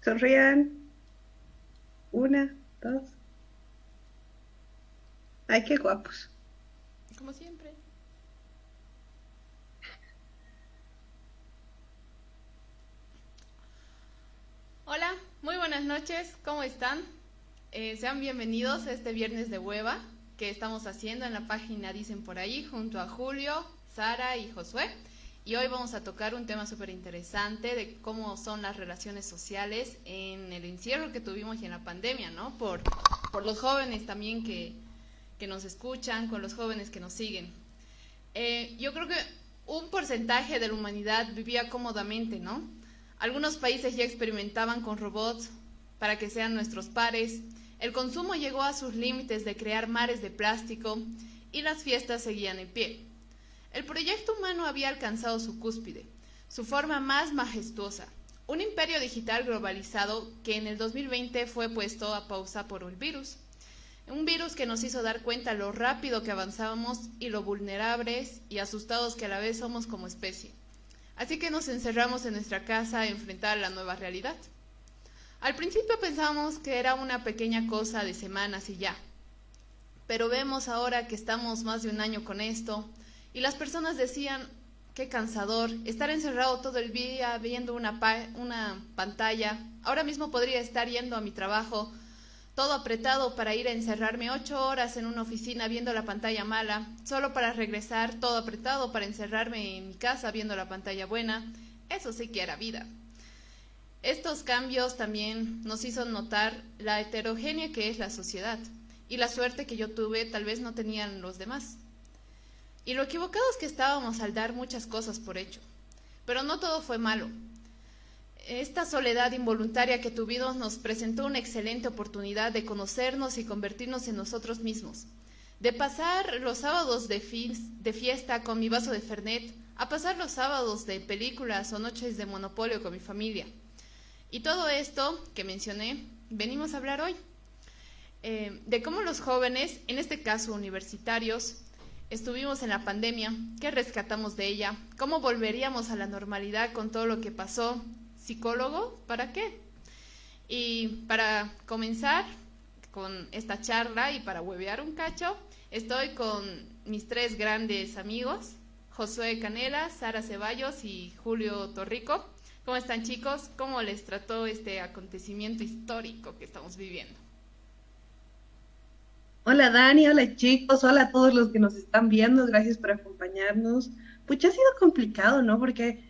Sonrían. Una, dos. Ay, qué guapos. Como siempre. Hola, muy buenas noches, ¿cómo están? Sean bienvenidos a este viernes de hueva que estamos haciendo en la página Dicen por ahí junto a Julio, Sara y Josué. Y hoy vamos a tocar un tema súper interesante de cómo son las relaciones sociales en el encierro que tuvimos y en la pandemia, ¿no? Por los jóvenes también que nos escuchan, con los jóvenes que nos siguen. Yo creo que un porcentaje de la humanidad vivía cómodamente, ¿no? Algunos países ya experimentaban con robots para que sean nuestros pares. El consumo llegó a sus límites de crear mares de plástico y las fiestas seguían en pie. El proyecto humano había alcanzado su cúspide, su forma más majestuosa, un imperio digital globalizado que en el 2020 fue puesto a pausa por el virus. Un virus que nos hizo dar cuenta lo rápido que avanzábamos y lo vulnerables y asustados que a la vez somos como especie. Así que nos encerramos en nuestra casa a enfrentar la nueva realidad. Al principio pensábamos que era una pequeña cosa de semanas y ya, pero vemos ahora que estamos más de un año con esto y las personas decían, qué cansador, estar encerrado todo el día viendo una pantalla. Ahora mismo podría estar yendo a mi trabajo todo apretado para ir a encerrarme 8 horas en una oficina viendo la pantalla mala, solo para regresar todo apretado para encerrarme en mi casa viendo la pantalla buena. Eso sí que era vida. Estos cambios también nos hizo notar la heterogénea que es la sociedad y la suerte que yo tuve tal vez no tenían los demás. Y lo equivocados que estábamos al dar muchas cosas por hecho. Pero no todo fue malo. Esta soledad involuntaria que tuvimos nos presentó una excelente oportunidad de conocernos y convertirnos en nosotros mismos. De pasar los sábados de fiesta con mi vaso de Fernet, a pasar los sábados de películas o noches de Monopolio con mi familia. Y todo esto que mencioné, venimos a hablar hoy. De cómo los jóvenes, en este caso universitarios, estuvimos en la pandemia, qué rescatamos de ella, cómo volveríamos a la normalidad con todo lo que pasó. ¿Psicólogo? ¿Para qué? Y para comenzar con esta charla y para huevear un cacho, estoy con mis tres grandes amigos, Josué Canela, Sara Ceballos y Julio Torrico. ¿Cómo están, chicos? ¿Cómo les trató este acontecimiento histórico que estamos viviendo? Hola Dani, hola chicos, hola a todos los que nos están viendo, gracias por acompañarnos. Pues ya ha sido complicado, ¿no? Porque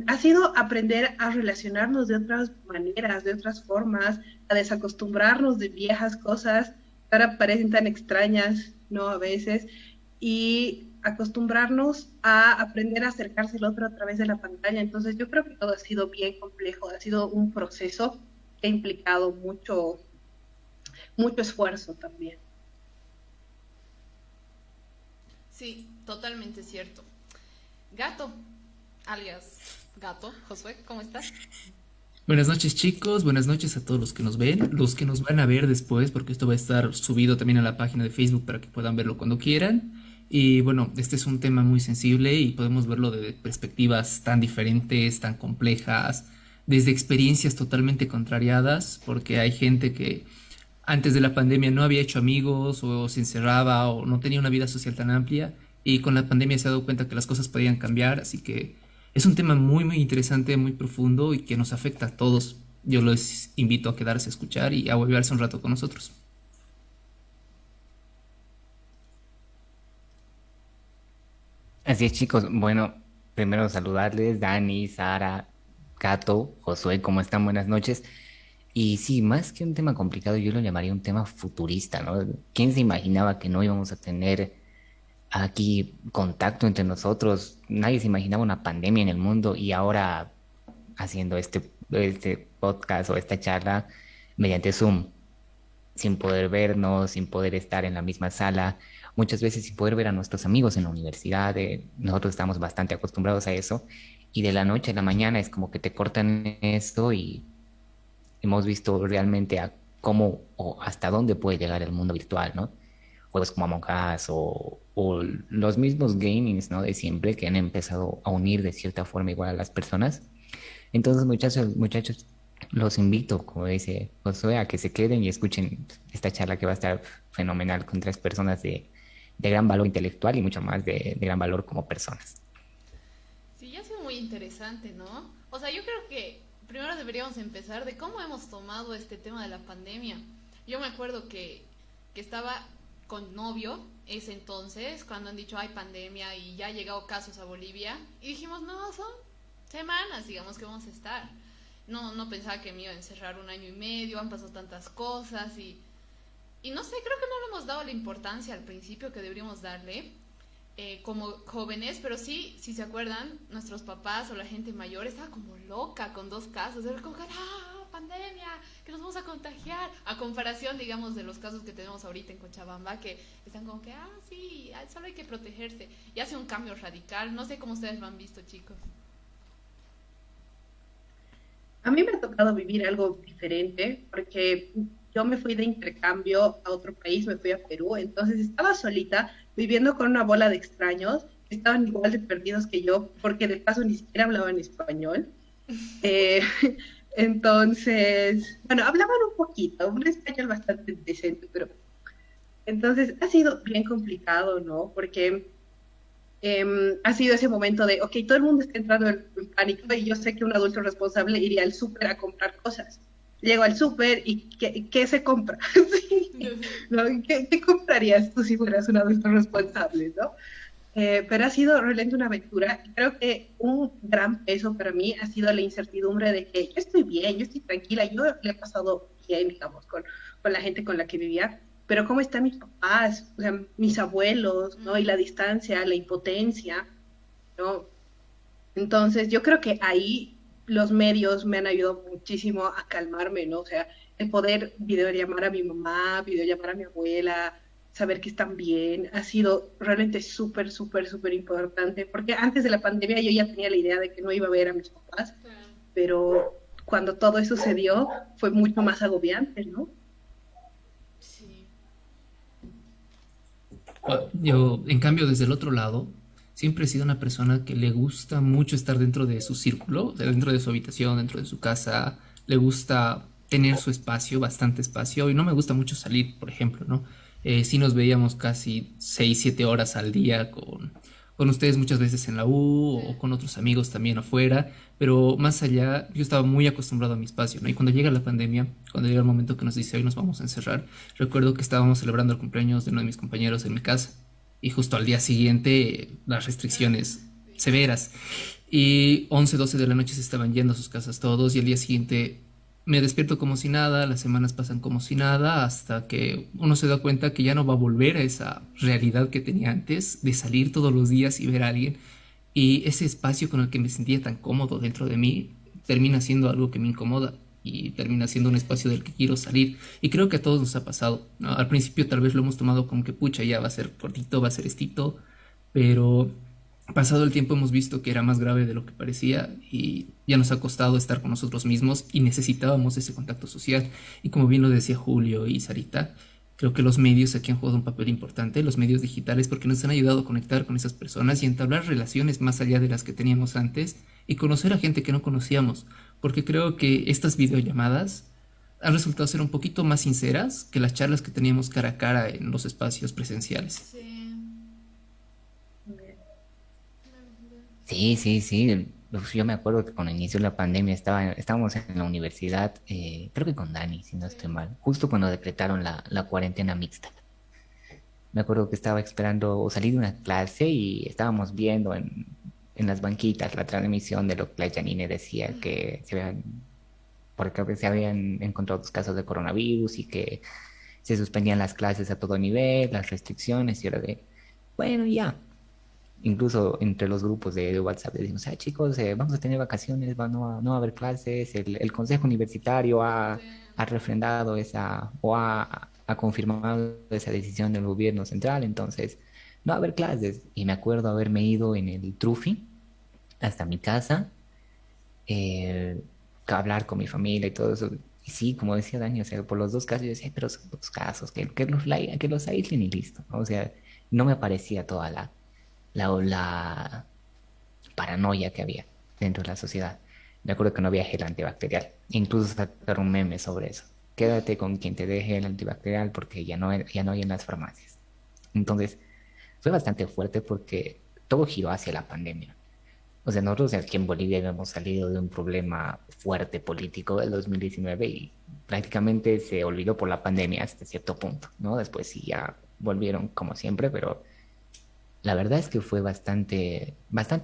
ha sido aprender a relacionarnos de otras maneras, de otras formas, a desacostumbrarnos de viejas cosas que ahora parecen tan extrañas, ¿no? A veces, y acostumbrarnos a aprender a acercarse al otro a través de la pantalla. Entonces yo creo que todo ha sido bien complejo, ha sido un proceso que ha implicado mucho esfuerzo también. Sí, totalmente cierto. Gato, alias Gato, Josué, ¿cómo estás? Buenas noches chicos, buenas noches a todos los que nos ven, los que nos van a ver después, porque esto va a estar subido también a la página de Facebook para que puedan verlo cuando quieran. Y bueno, este es un tema muy sensible y podemos verlo de perspectivas tan diferentes, tan complejas, desde experiencias totalmente contrariadas, porque hay gente que antes de la pandemia no había hecho amigos o se encerraba o no tenía una vida social tan amplia y con la pandemia se ha dado cuenta que las cosas podían cambiar, así que es un tema muy interesante, muy profundo y que nos afecta a todos. Yo los invito a quedarse a escuchar y a volverse un rato con nosotros. Así es, chicos. Bueno, primero saludarles, Dani, Sara, Cato, Josué, ¿cómo están? Buenas noches. Y sí, más que un tema complicado, yo lo llamaría un tema futurista, ¿no? ¿Quién se imaginaba que no íbamos a tener aquí contacto entre nosotros? Nadie se imaginaba una pandemia en el mundo y ahora haciendo este podcast o esta charla mediante Zoom sin poder vernos, sin poder estar en la misma sala, muchas veces sin poder ver a nuestros amigos en la universidad. Nosotros estamos bastante acostumbrados a eso y de la noche a la mañana es como que te cortan esto y hemos visto realmente a cómo o hasta dónde puede llegar el mundo virtual, ¿no? Juegos como Among Us o los mismos gamings, ¿no? De siempre que han empezado a unir de cierta forma igual a las personas. Entonces, muchachos, Los invito, como dice Josué, a que se queden y escuchen esta charla que va a estar fenomenal con tres personas de gran valor intelectual y mucho más de gran valor como personas. Sí, ha sido muy interesante, ¿no? O sea, yo creo que primero deberíamos empezar de cómo hemos tomado este tema de la pandemia. Yo me acuerdo que estaba con novio ese entonces, cuando han dicho hay pandemia y ya han llegado casos a Bolivia, y dijimos, no, son semanas, digamos, que vamos a estar. No pensaba que me iba a encerrar un año y medio, han pasado tantas cosas y no sé, creo que no le hemos dado la importancia al principio que deberíamos darle como jóvenes, pero sí, si se acuerdan, nuestros papás o la gente mayor estaba como loca con dos casos, era como que, pandemia, que nos vamos a contagiar, a comparación, digamos, de los casos que tenemos ahorita en Cochabamba, que están como que, sí, solo hay que protegerse, y hace un cambio radical, no sé cómo ustedes lo han visto, chicos. A mí me ha tocado vivir algo diferente porque yo me fui de intercambio a otro país, me fui a Perú, entonces estaba solita viviendo con una bola de extraños que estaban igual de perdidos que yo porque de paso ni siquiera hablaban español. Eh, entonces, bueno, hablaban un poquito, un español bastante decente, pero entonces ha sido bien complicado, ¿no? Porque ha sido ese momento de, ok, todo el mundo está entrando en pánico y yo sé que un adulto responsable iría al súper a comprar cosas. Llego al súper y ¿qué se compra? Sí, ¿no? ¿Qué comprarías tú si fueras un adulto responsable, ¿no? Pero ha sido realmente una aventura. Creo que un gran peso para mí ha sido la incertidumbre de que yo estoy bien, yo estoy tranquila, yo le he pasado bien, digamos, con la gente con la que vivía, pero ¿cómo están mis papás, o sea, mis abuelos, ¿no? Y la distancia, la impotencia, ¿no? Entonces, yo creo que ahí los medios me han ayudado muchísimo a calmarme, ¿no? O sea, el poder videollamar a mi mamá, videollamar a mi abuela, saber que están bien, ha sido realmente súper, súper, súper importante, porque antes de la pandemia yo ya tenía la idea de que no iba a ver a mis papás, Claro. pero cuando todo eso se dio fue mucho más agobiante, ¿no? Sí. Yo, en cambio, desde el otro lado, siempre he sido una persona que le gusta mucho estar dentro de su círculo, o sea, dentro de su habitación, dentro de su casa, le gusta tener su espacio, bastante espacio, y no me gusta mucho salir, por ejemplo, ¿no? Sí nos veíamos casi 6 7 horas al día con ustedes muchas veces en la U Sí. o con otros amigos también afuera, pero más allá yo estaba muy acostumbrado a mi espacio, ¿no? Y cuando llega la pandemia, cuando llega el momento que nos dice hoy nos vamos a encerrar, recuerdo que estábamos celebrando el cumpleaños de uno de mis compañeros en mi casa y justo al día siguiente las restricciones Sí. severas y 11 12 de la noche se estaban yendo a sus casas todos y al día siguiente me despierto como si nada, las semanas pasan como si nada, hasta que uno se da cuenta que ya no va a volver a esa realidad que tenía antes de salir todos los días y ver a alguien. Y ese espacio con el que me sentía tan cómodo dentro de mí termina siendo algo que me incomoda y termina siendo un espacio del que quiero salir. Y creo que a todos nos ha pasado, ¿no? Al principio tal vez lo hemos tomado como que pucha, ya va a ser cortito, va a ser estito, pero pasado el tiempo hemos visto que era más grave de lo que parecía y ya nos ha costado estar con nosotros mismos y necesitábamos ese contacto social. Y como bien lo decía Julio y Sarita, creo que los medios aquí han jugado un papel importante, los medios digitales, porque nos han ayudado a conectar con esas personas y entablar relaciones más allá de las que teníamos antes y conocer a gente que no conocíamos, porque creo que estas videollamadas han resultado ser un poquito más sinceras que las charlas que teníamos cara a cara en los espacios presenciales. Sí. Sí, sí, sí. Uf, yo me acuerdo que cuando inició la pandemia estábamos en la universidad, creo que con Dani, si no Sí. estoy mal, justo cuando decretaron la cuarentena mixta. Me acuerdo que estaba esperando salir de una clase y estábamos viendo en las banquitas la transmisión de lo que la Janine decía, que porque se habían encontrado dos casos de coronavirus y que se suspendían las clases a todo nivel, las restricciones, y era de, bueno, ya. Incluso entre los grupos de WhatsApp decimos, chicos, vamos a tener vacaciones, no va a haber clases, el Consejo Universitario Sí. ha refrendado ha confirmado esa decisión del gobierno central, entonces no va a haber clases. Y me acuerdo haberme ido en el Trufi hasta mi casa, eh, a hablar con mi familia y todo eso. Y sí, como decía Dani, o sea, por los dos casos, yo decía, pero son dos casos, que los aíslen y listo, ¿no? O sea, no me parecía toda la paranoia que había dentro de la sociedad. Me acuerdo que no había gel antibacterial. Incluso sacaron un meme sobre eso. Quédate con quien te deje el antibacterial porque ya no hay en las farmacias. Entonces, fue bastante fuerte porque todo giró hacia la pandemia. O sea, nosotros aquí en Bolivia habíamos salido de un problema fuerte político del 2019 y prácticamente se olvidó por la pandemia hasta cierto punto, ¿no? Después sí ya volvieron como siempre, pero la verdad es que fue bastante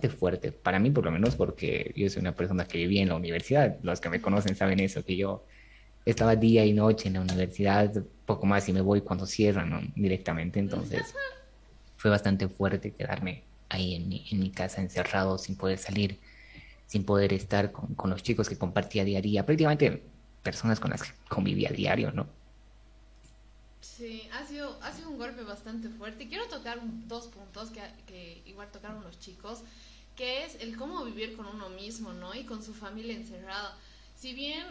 fuerte, para mí por lo menos porque yo soy una persona que vivía en la universidad. Los que me conocen saben eso, que yo estaba día y noche en la universidad, poco más y me voy cuando cierran, ¿no? Directamente. Entonces fue bastante fuerte quedarme ahí en mi casa encerrado sin poder salir, sin poder estar con los chicos que compartía día a día, prácticamente personas con las que convivía a diario, ¿no? Sí, ha sido un golpe bastante fuerte. Quiero tocar dos puntos que igual tocaron los chicos, que es el cómo vivir con uno mismo, ¿no? Y con su familia encerrada. Si bien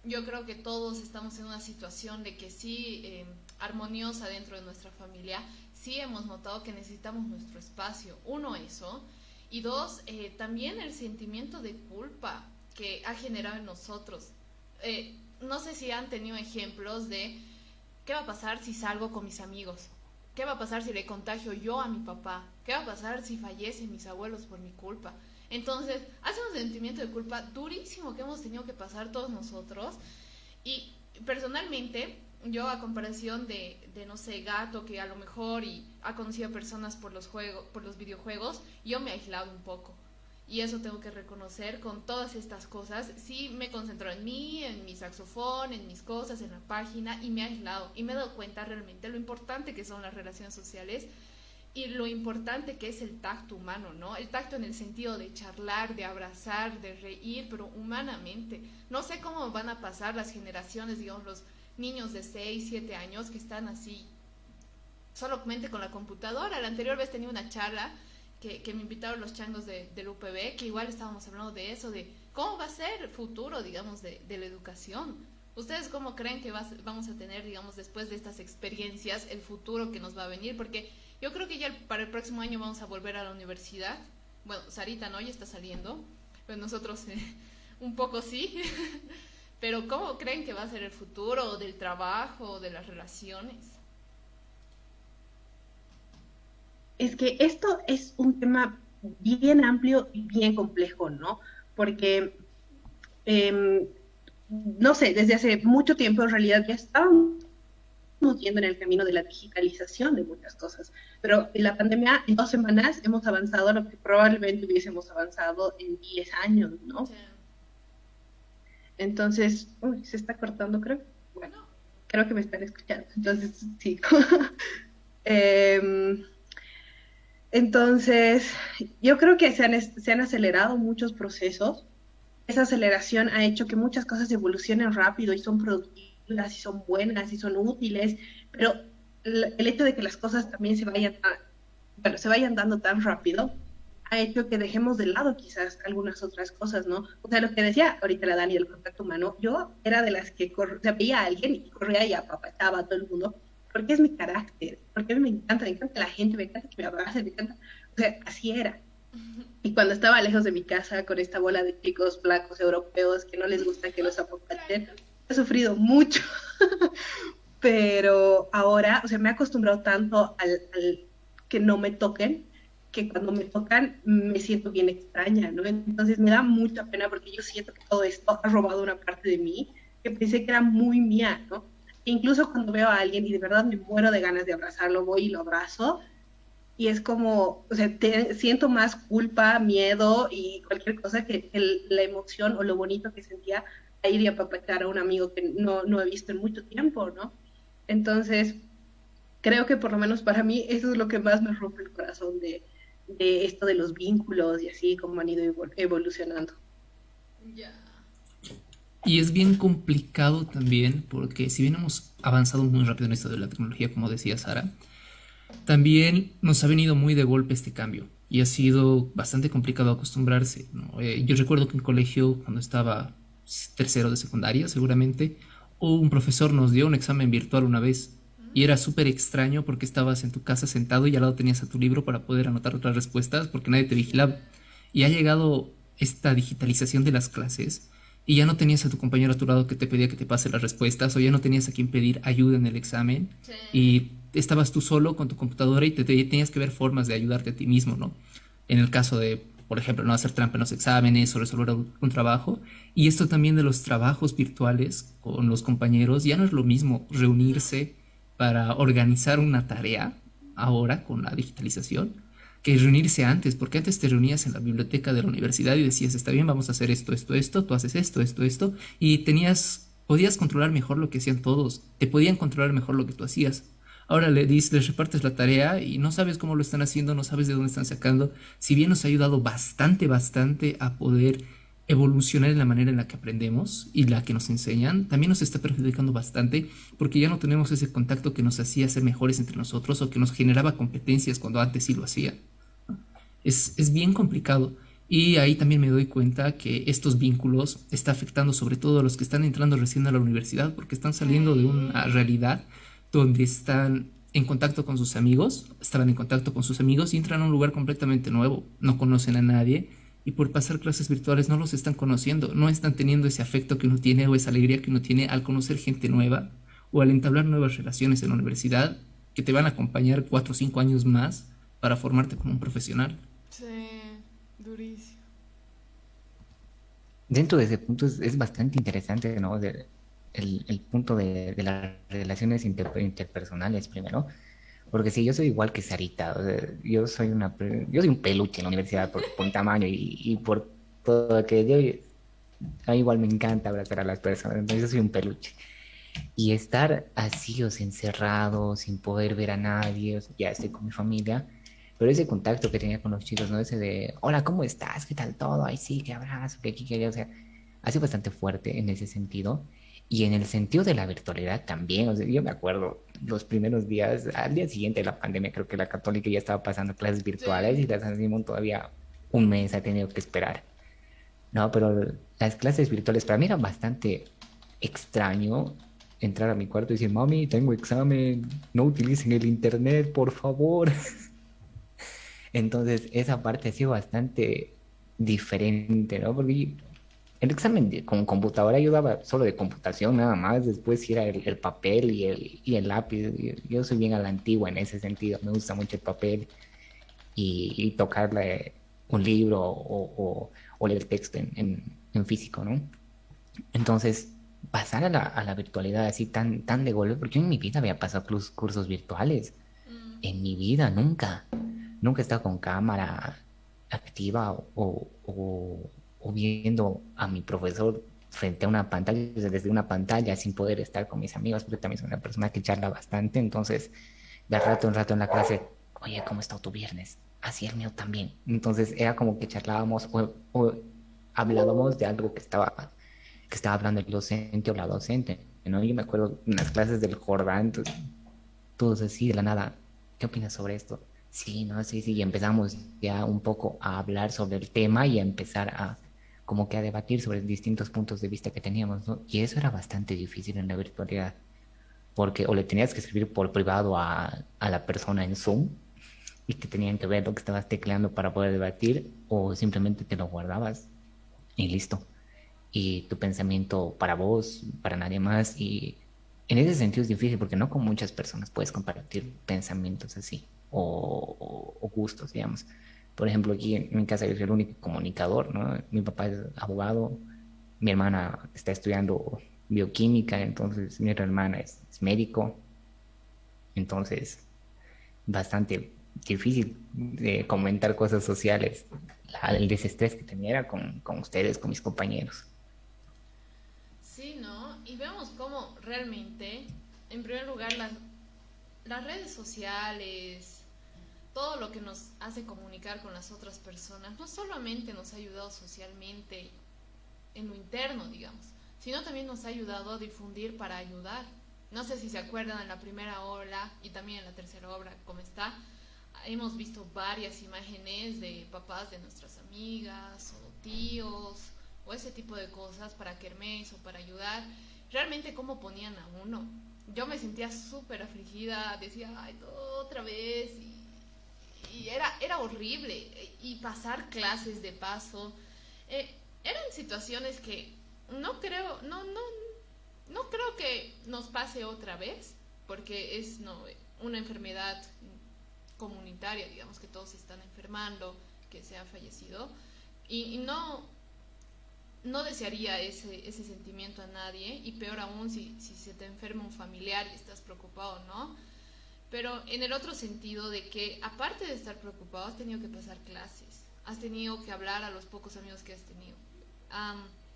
yo creo que todos estamos en una situación de que sí, armoniosa dentro de nuestra familia, sí hemos notado que necesitamos nuestro espacio. Uno, eso. Y dos, también el sentimiento de culpa que ha generado en nosotros. No sé si han tenido ejemplos de ¿qué va a pasar si salgo con mis amigos? ¿Qué va a pasar si le contagio yo a mi papá? ¿Qué va a pasar si fallecen mis abuelos por mi culpa? Entonces, hace un sentimiento de culpa durísimo que hemos tenido que pasar todos nosotros. Y personalmente, yo a comparación de no sé, Gato, que a lo mejor y ha conocido personas por los juegos, por los videojuegos, yo me he aislado un poco. Y eso tengo que reconocer con todas estas cosas. Sí me concentro en mí, en mi saxofón, en mis cosas, en la página y me he aislado. Y me he dado cuenta realmente lo importante que son las relaciones sociales y lo importante que es el tacto humano, ¿no? El tacto en el sentido de charlar, de abrazar, de reír, pero humanamente. No sé cómo van a pasar las generaciones, digamos, los niños de 6 7 años que están así solamente con la computadora. La anterior vez tenía una charla que me invitaron los changos del UPB, que igual estábamos hablando de eso, de cómo va a ser el futuro, digamos, de la educación. ¿Ustedes cómo creen que vamos a tener, digamos, después de estas experiencias, el futuro que nos va a venir? Porque yo creo que ya para el próximo año vamos a volver a la universidad. Bueno, Sarita no, ya está saliendo, pero nosotros un poco sí. Pero ¿cómo creen que va a ser el futuro del trabajo, de las relaciones? Es que esto es un tema bien amplio y bien complejo, ¿no? Porque, eh, no sé, desde hace mucho tiempo en realidad ya estábamos yendo en el camino de la digitalización de muchas cosas, pero en la pandemia en 2 semanas hemos avanzado lo que probablemente hubiésemos avanzado en 10 años, ¿no? Sí. Entonces, uy, se está cortando, creo. Bueno, No. creo que me están escuchando, entonces sí. Em, Entonces, yo creo que se han acelerado muchos procesos. Esa aceleración ha hecho que muchas cosas evolucionen rápido y son productivas y son buenas y son útiles, pero el hecho de que las cosas también bueno, se vayan dando tan rápido ha hecho que dejemos de lado quizás algunas otras cosas, ¿no? O sea, lo que decía ahorita la Dani del contacto humano, yo era de las que o sea, veía a alguien y corría y apapachaba a todo el mundo, porque es mi carácter, porque a mí me encanta la gente, me encanta que me abracen, me encanta, o sea, así era. Y cuando estaba lejos de mi casa con esta bola de chicos blancos europeos que no les gusta que los apapachen, he sufrido mucho, pero ahora, o sea, me he acostumbrado tanto al que no me toquen, que cuando me tocan me siento bien extraña, ¿no? Entonces me da mucha pena porque yo siento que todo esto ha robado una parte de mí que pensé que era muy mía, ¿no? E incluso cuando veo a alguien y de verdad me muero de ganas de abrazarlo, voy y lo abrazo y es como, o sea, siento más culpa, miedo y cualquier cosa que la emoción o lo bonito que sentía a ir y apapachar a un amigo que no he visto en mucho tiempo, ¿no? Entonces, creo que por lo menos para mí eso es lo que más me rompe el corazón de esto de los vínculos y así como han ido evolucionando. Ya. Y es bien complicado también porque si bien hemos avanzado muy rápido en esto de la tecnología, como decía Sara, también nos ha venido muy de golpe este cambio y ha sido bastante complicado acostumbrarse, ¿no? Yo recuerdo que en colegio, cuando estaba tercero de secundaria, seguramente, un profesor nos dio un examen virtual una vez y era súper extraño porque estabas en tu casa sentado y al lado tenías a tu libro para poder anotar otras respuestas porque nadie te vigilaba. Y ha llegado esta digitalización de las clases y ya no tenías a tu compañero a tu lado que te pedía que te pase las respuestas o ya no tenías a quien pedir ayuda en el examen Sí. y estabas tú solo con tu computadora y tenías que ver formas de ayudarte a ti mismo, ¿no? En el caso de, por ejemplo, no hacer trampa en los exámenes o resolver un trabajo. Y esto también de los trabajos virtuales con los compañeros, ya no es lo mismo No. reunirse para organizar una tarea ahora con la digitalización que reunirse antes, porque antes te reunías en la biblioteca de la universidad y decías, está bien, vamos a hacer esto, esto, esto, tú haces esto, esto, esto, y podías controlar mejor lo que hacían todos, te podían controlar mejor lo que tú hacías. Ahora les repartes la tarea y no sabes cómo lo están haciendo, no sabes de dónde están sacando. Si bien nos ha ayudado bastante, bastante a poder evolucionar en la manera en la que aprendemos y la que nos enseñan, también nos está perjudicando bastante porque ya no tenemos ese contacto que nos hacía ser mejores entre nosotros o que nos generaba competencias cuando antes sí lo hacía. Es bien complicado. Y ahí también me doy cuenta que estos vínculos está afectando sobre todo a los que están entrando recién a la universidad porque están saliendo de una Sí. realidad donde están en contacto con sus amigos, estaban en contacto con sus amigos y entran a un lugar completamente nuevo, no conocen a nadie y por pasar clases virtuales no los están conociendo, no están teniendo ese afecto que uno tiene o esa alegría que uno tiene al conocer gente nueva o al entablar nuevas relaciones en la universidad que te van a acompañar 4 o 5 años más para formarte como un profesional. Sí, durísimo. Dentro de ese punto es bastante interesante, ¿no? El punto de las relaciones interpersonales primero, porque si yo soy igual que Sarita, o sea, yo soy un peluche en la universidad por mi tamaño y por todo que igual me encanta abrazar a las personas, entonces yo soy un peluche. Y estar así, o sea, encerrado, sin poder ver a nadie, o sea, ya estoy con mi familia, pero ese contacto que tenía con los chicos, ¿no? Ese de, hola, ¿cómo estás? ¿Qué tal todo? Ay, sí, qué abrazo, qué aquí, qué allá, o sea, ha sido bastante fuerte en ese sentido. Y en el sentido de la virtualidad también, o sea, yo me acuerdo los primeros días, al día siguiente de la pandemia, creo que la Católica ya estaba pasando clases virtuales y Sí. la San Simón todavía un mes ha tenido que esperar. No, pero las clases virtuales para mí era bastante extraño entrar a mi cuarto y decir, mami, tengo examen, no utilicen el internet, por favor. Entonces, esa parte ha sido bastante diferente, ¿no? Porque el examen con computadora ayudaba solo de computación nada más, después sí era el papel y el lápiz. Yo soy bien a la antigua en ese sentido, me gusta mucho el papel y tocarle un libro o leer texto en físico, ¿no? Entonces, pasar a la virtualidad así tan de golpe, porque yo en mi vida había pasado cursos virtuales, Mm. en mi vida nunca he estado con cámara activa o viendo a mi profesor frente a una pantalla, o sea, desde una pantalla sin poder estar con mis amigos, porque también soy una persona que charla bastante, entonces de rato en rato en la clase, oye, ¿cómo está tu viernes? Así el mío también. Entonces era como que charlábamos o hablábamos de algo que estaba hablando el docente o la docente, ¿no? Yo me acuerdo en las clases del Jordán, todos así de la nada, ¿qué opinas sobre esto? Sí, no, sí, sí, y empezamos ya un poco a hablar sobre el tema y a empezar como que a debatir sobre distintos puntos de vista que teníamos, ¿no? Y eso era bastante difícil en la virtualidad, porque o le tenías que escribir por privado a la persona en Zoom y que tenían que ver lo que estabas tecleando para poder debatir, o simplemente te lo guardabas y listo. Y tu pensamiento para vos, para nadie más, y en ese sentido es difícil porque no con muchas personas puedes compartir pensamientos así o gustos, digamos. Por ejemplo, aquí en mi casa yo soy el único comunicador, ¿no? Mi papá es abogado, mi hermana está estudiando bioquímica, entonces mi otra hermana es médico, entonces bastante difícil de comentar cosas sociales. El desestrés que tenía era con ustedes, con mis compañeros. Sí, ¿no? Y vemos cómo realmente, en primer lugar, las redes sociales, todo lo que nos hace comunicar con las otras personas, no solamente nos ha ayudado socialmente en lo interno, digamos, sino también nos ha ayudado a difundir para ayudar. No sé si se acuerdan en la primera ola y también en la tercera obra, cómo está. Hemos visto varias imágenes de papás de nuestras amigas o tíos o ese tipo de cosas para kermés o para ayudar. Realmente cómo ponían a uno. Yo me sentía súper afligida, decía, ay, no, otra vez. Y era horrible. Y pasar clases de paso, Eran situaciones que no creo, no creo que nos pase otra vez, porque es una enfermedad comunitaria, digamos que todos se están enfermando, que se ha fallecido, y no desearía ese sentimiento a nadie, y peor aún si se te enferma un familiar y estás preocupado, ¿no? Pero en el otro sentido de que, aparte de estar preocupado, has tenido que pasar clases, has tenido que hablar a los pocos amigos que has tenido.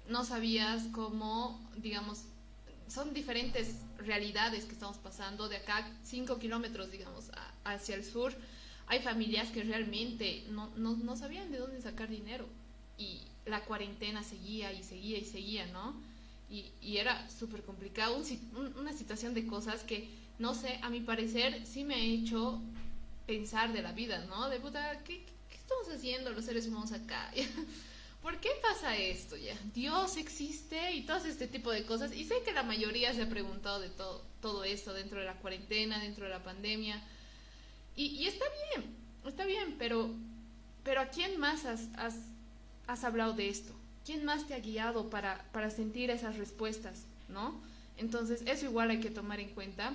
No sabías cómo, digamos, son diferentes realidades que estamos pasando. De acá 5 kilómetros, digamos, hacia el sur, hay familias que realmente no sabían de dónde sacar dinero. Y la cuarentena seguía y seguía y seguía, ¿no? Y era súper complicado, una situación de cosas que, no sé, a mi parecer sí me ha hecho pensar de la vida, ¿no? De puta, ¿qué estamos haciendo los seres humanos acá? ¿Por qué pasa esto ya? Dios existe y todo este tipo de cosas. Y sé que la mayoría se ha preguntado de todo esto dentro de la cuarentena, dentro de la pandemia. Y está bien, pero ¿a quién más has hablado de esto? ¿Quién más te ha guiado para sentir esas respuestas, ¿no? Entonces, eso igual hay que tomar en cuenta.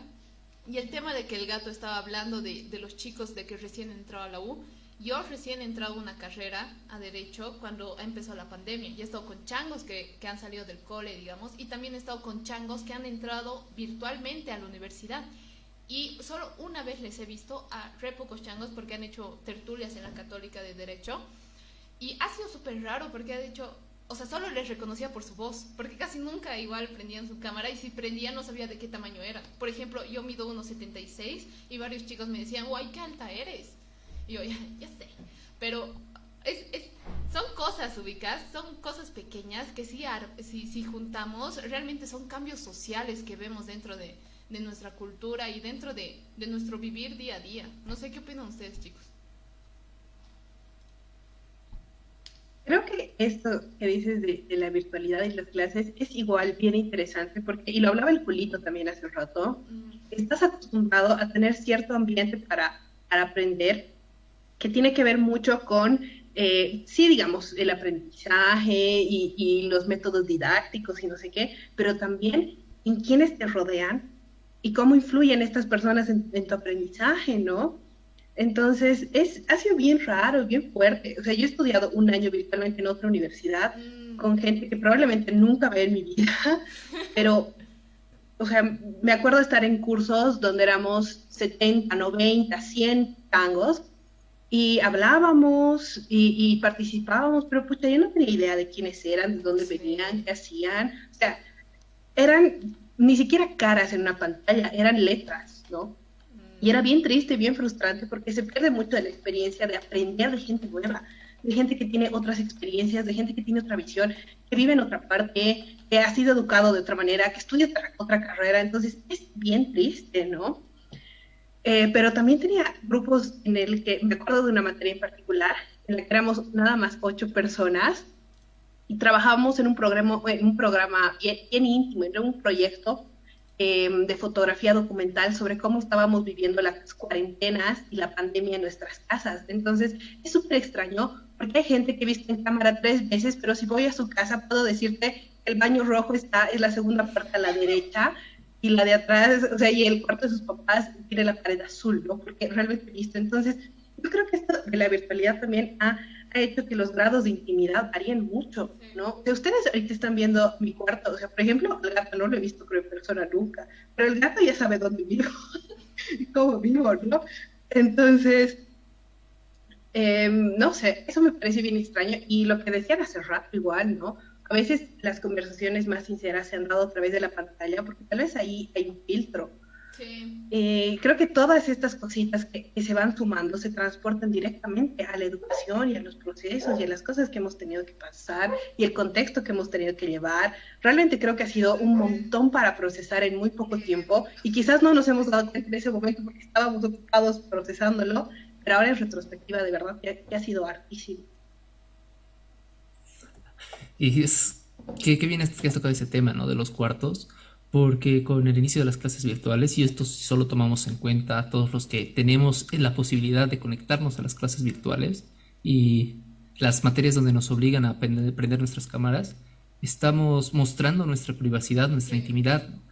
Y el tema de que el gato estaba hablando de los chicos de que recién entrado a la U. Yo recién he entrado a una carrera a Derecho cuando empezó la pandemia. Y he estado con changos que han salido del cole, digamos, y también he estado con changos que han entrado virtualmente a la universidad. Y solo una vez les he visto a re pocos changos porque han hecho tertulias en la Católica de Derecho. Y ha sido súper raro porque ha dicho, o sea, solo les reconocía por su voz, porque casi nunca igual prendían su cámara, y si prendían no sabía de qué tamaño era. Por ejemplo, yo mido 1,76 y varios chicos me decían, guay, qué alta eres. Y yo, ya sé, pero son cosas ubicas, son cosas pequeñas que si juntamos, realmente son cambios sociales que vemos dentro de nuestra cultura y dentro de nuestro vivir día a día. No sé qué opinan ustedes, chicos. Creo que esto que dices de la virtualidad y las clases es igual bien interesante porque, y lo hablaba el Julito también hace un rato, estás acostumbrado a tener cierto ambiente para aprender, que tiene que ver mucho con, sí, digamos, el aprendizaje y los métodos didácticos y no sé qué, pero también en quiénes te rodean y cómo influyen estas personas en tu aprendizaje, ¿no? Entonces, ha sido bien raro, bien fuerte. O sea, yo he estudiado un año virtualmente en otra universidad con gente que probablemente nunca ve en mi vida, pero, o sea, me acuerdo de estar en cursos donde éramos 70, 90, 100 tangos y hablábamos y participábamos, pero pucha, yo no tenía idea de quiénes eran, de dónde venían, qué hacían. O sea, eran ni siquiera caras en una pantalla, eran letras, ¿no? Y era bien triste, bien frustrante, porque se pierde mucho de la experiencia de aprender de gente nueva, de gente que tiene otras experiencias, de gente que tiene otra visión, que vive en otra parte, que ha sido educado de otra manera, que estudia otra carrera. Entonces es bien triste, ¿no? Pero también tenía grupos en el que, me acuerdo de una materia en particular, en la que éramos nada más 8 personas, y trabajábamos en un programa bien, bien íntimo, era un proyecto de fotografía documental sobre cómo estábamos viviendo las cuarentenas y la pandemia en nuestras casas. Entonces, es súper extraño, porque hay gente que he visto en cámara 3 veces, pero si voy a su casa puedo decirte que el baño rojo es la segunda puerta a la derecha, y la de atrás, o sea, y el cuarto de sus papás tiene la pared azul, ¿no? Porque realmente he visto. Entonces, yo creo que esto de la virtualidad también ha hecho que los grados de intimidad varíen mucho, ¿no? O sea, ustedes ahorita están viendo mi cuarto, o sea, por ejemplo, el gato no lo he visto creo en persona nunca, pero el gato ya sabe dónde vivo y cómo vivo, ¿no? Entonces, no sé, eso me parece bien extraño, y lo que decían hace rato igual, ¿no? A veces las conversaciones más sinceras se han dado a través de la pantalla, porque tal vez ahí hay un filtro. Sí. Creo que todas estas cositas que se van sumando se transportan directamente a la educación y a los procesos y a las cosas que hemos tenido que pasar y el contexto que hemos tenido que llevar. Realmente creo que ha sido un montón para procesar en muy poco tiempo, y quizás no nos hemos dado cuenta en ese momento porque estábamos ocupados procesándolo, pero ahora en retrospectiva de verdad que ha sido hartísimo. Y qué bien que has tocado ese tema, ¿no? De los cuartos, porque con el inicio de las clases virtuales, y esto si solo tomamos en cuenta a todos los que tenemos la posibilidad de conectarnos a las clases virtuales, y las materias donde nos obligan a prender nuestras cámaras, estamos mostrando nuestra privacidad, nuestra intimidad, ¿no?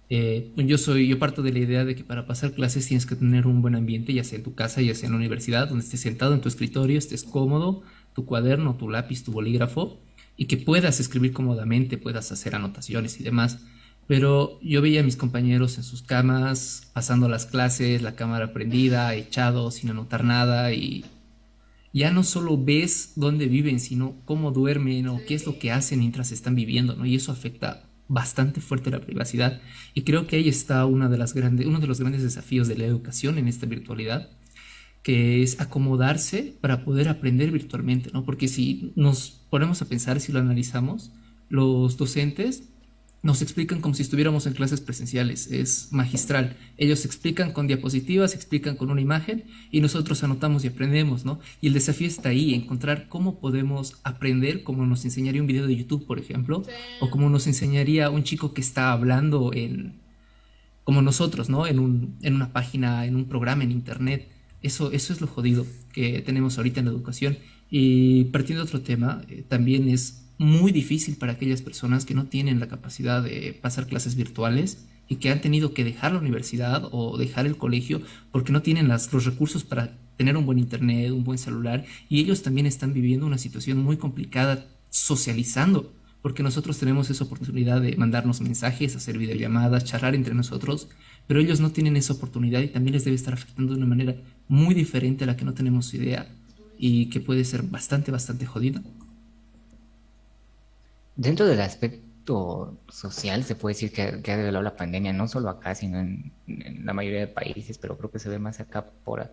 Yo parto de la idea de que para pasar clases tienes que tener un buen ambiente, ya sea en tu casa, ya sea en la universidad, donde estés sentado en tu escritorio, estés cómodo, tu cuaderno, tu lápiz, tu bolígrafo, y que puedas escribir cómodamente, puedas hacer anotaciones y demás. Pero yo veía a mis compañeros en sus camas, pasando las clases, la cámara prendida, echados, sin anotar nada, y ya no solo ves dónde viven, sino cómo duermen o qué es lo Sí. que hacen mientras están viviendo, ¿no? Y eso afecta bastante fuerte la privacidad. Y creo que ahí está uno de los grandes desafíos de la educación en esta virtualidad, que es acomodarse para poder aprender virtualmente, ¿no? Porque si nos ponemos a pensar, si lo analizamos, los docentes nos explican como si estuviéramos en clases presenciales, es magistral. Ellos explican con diapositivas, explican con una imagen y nosotros anotamos y aprendemos, ¿no? Y el desafío está ahí, encontrar cómo podemos aprender, como nos enseñaría un video de YouTube, por ejemplo, Sí. o como nos enseñaría un chico que está hablando como nosotros, ¿no? En una página, en un programa, en internet. Eso es lo jodido que tenemos ahorita en la educación. Y partiendo de otro tema, también es muy difícil para aquellas personas que no tienen la capacidad de pasar clases virtuales y que han tenido que dejar la universidad o dejar el colegio porque no tienen los recursos para tener un buen internet, un buen celular, y ellos también están viviendo una situación muy complicada socializando, porque nosotros tenemos esa oportunidad de mandarnos mensajes, hacer videollamadas, charlar entre nosotros, pero ellos no tienen esa oportunidad y también les debe estar afectando de una manera muy diferente a la que no tenemos idea y que puede ser bastante, bastante jodida. Dentro del aspecto social, se puede decir que ha revelado la pandemia, no solo acá, sino en la mayoría de países, pero creo que se ve más acá por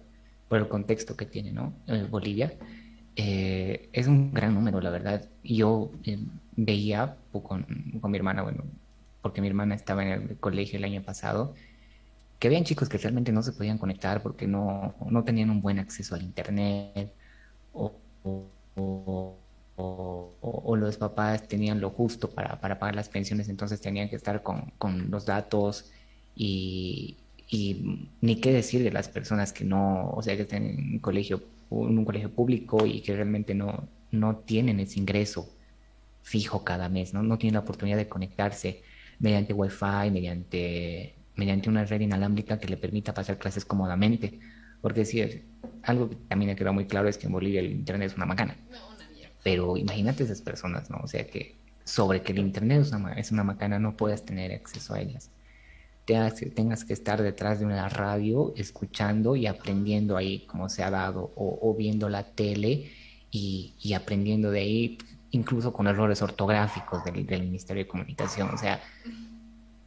el contexto que tiene, ¿no? Bolivia. Es un gran número, la verdad. Yo veía con mi hermana, bueno, porque mi hermana estaba en el colegio el año pasado, que habían chicos que realmente no se podían conectar porque no tenían un buen acceso al internet o, o, o los papás tenían lo justo para pagar las pensiones, entonces tenían que estar con los datos y ni qué decir de las personas que no, o sea, que están en un colegio público y que realmente no tienen ese ingreso fijo cada mes, ¿no? No tienen la oportunidad de conectarse mediante Wi-Fi, mediante una red inalámbrica que le permita pasar clases cómodamente. Porque sí, algo que también ha quedado muy claro es que en Bolivia el Internet es una macana. No, una mierda. Pero imagínate esas personas, ¿no? O sea, que sobre que el Internet es una macana, no puedas tener acceso a ellas. Tengas que estar detrás de una radio escuchando y aprendiendo ahí como se ha dado, o viendo la tele y aprendiendo de ahí, incluso con errores ortográficos del Ministerio de Comunicación. O sea,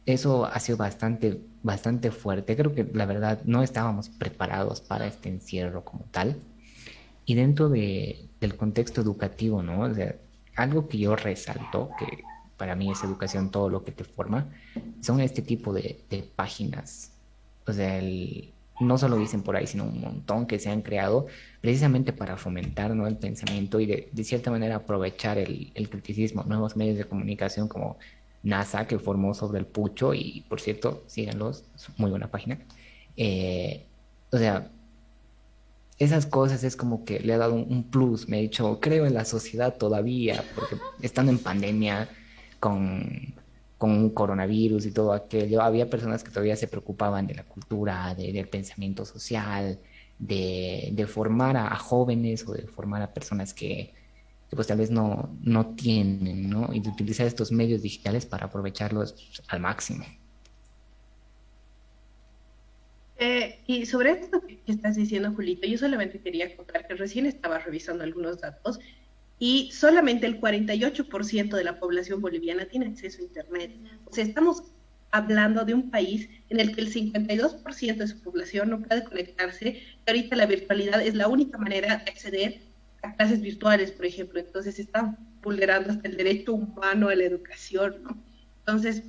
eso ha sido bastante, bastante fuerte. Creo que la verdad no estábamos preparados para este encierro como tal. Y dentro del contexto educativo, ¿no? O sea, algo que yo resalto, que para mí es educación todo lo que te forma, son este tipo de páginas. O sea, no solo dicen por ahí, sino un montón que se han creado precisamente para fomentar, ¿no?, el pensamiento y de cierta manera aprovechar el criticismo. Nuevos medios de comunicación como NASA, que formó sobre el pucho, y por cierto, síganlos, es muy buena página. Eh, o sea, esas cosas es como que le ha dado un plus. Me ha dicho, creo en la sociedad todavía, porque estando en pandemia con un coronavirus y todo aquello, había personas que todavía se preocupaban de la cultura, del pensamiento social, de formar a jóvenes o de formar a personas que pues tal vez no tienen, ¿no? Y de utilizar estos medios digitales para aprovecharlos al máximo. Y sobre esto que estás diciendo, Julito, yo solamente quería contar que recién estaba revisando algunos datos y solamente el 48% de la población boliviana tiene acceso a Internet. O sea, estamos hablando de un país en el que el 52% de su población no puede conectarse, y ahorita la virtualidad es la única manera de acceder a clases virtuales, por ejemplo. Entonces, están vulnerando hasta el derecho humano a la educación, ¿no? Entonces,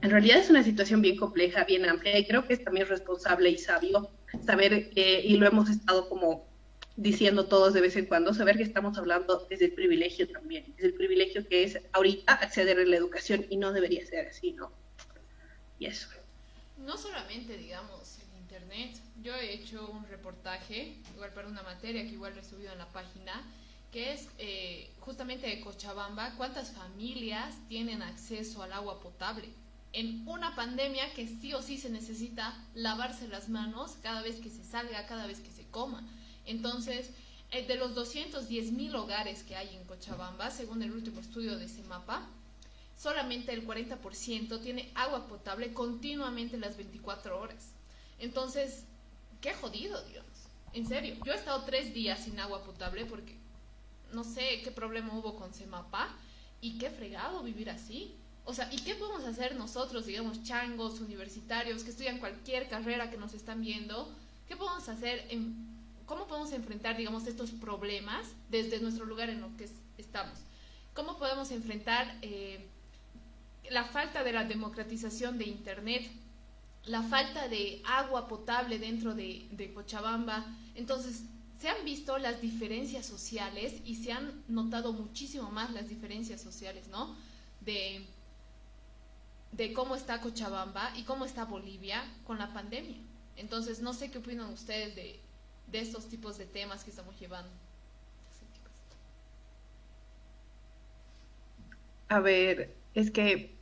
en realidad es una situación bien compleja, bien amplia, y creo que es también responsable y sabio saber, y lo hemos estado como diciendo todos de vez en cuando, saber que estamos hablando desde el privilegio también, desde el privilegio que es ahorita acceder a la educación y no debería ser así, ¿no? Y eso. No solamente, digamos, en internet. Yo he hecho un reportaje, igual para una materia que igual lo he subido en la página, que es justamente de Cochabamba, cuántas familias tienen acceso al agua potable. En una pandemia que sí o sí se necesita lavarse las manos cada vez que se salga, cada vez que se coma. Entonces, de los 210.000 hogares que hay en Cochabamba, según el último estudio de CEMAPA, solamente el 40% tiene agua potable continuamente las 24 horas. Entonces, qué jodido, Dios. En serio, yo he estado 3 días sin agua potable porque no sé qué problema hubo con CEMAPA y qué fregado vivir así. O sea, ¿y qué podemos hacer nosotros, digamos, changos, universitarios, que estudian cualquier carrera que nos están viendo? ¿Qué podemos hacer? ¿Cómo podemos enfrentar, digamos, estos problemas desde nuestro lugar en lo que estamos? ¿Cómo podemos enfrentar la falta de la democratización de Internet, la falta de agua potable dentro de Cochabamba? Entonces, se han visto las diferencias sociales y se han notado muchísimo más las diferencias sociales, ¿no? De cómo está Cochabamba y cómo está Bolivia con la pandemia. Entonces, no sé qué opinan ustedes de estos tipos de temas que estamos llevando. A ver, es que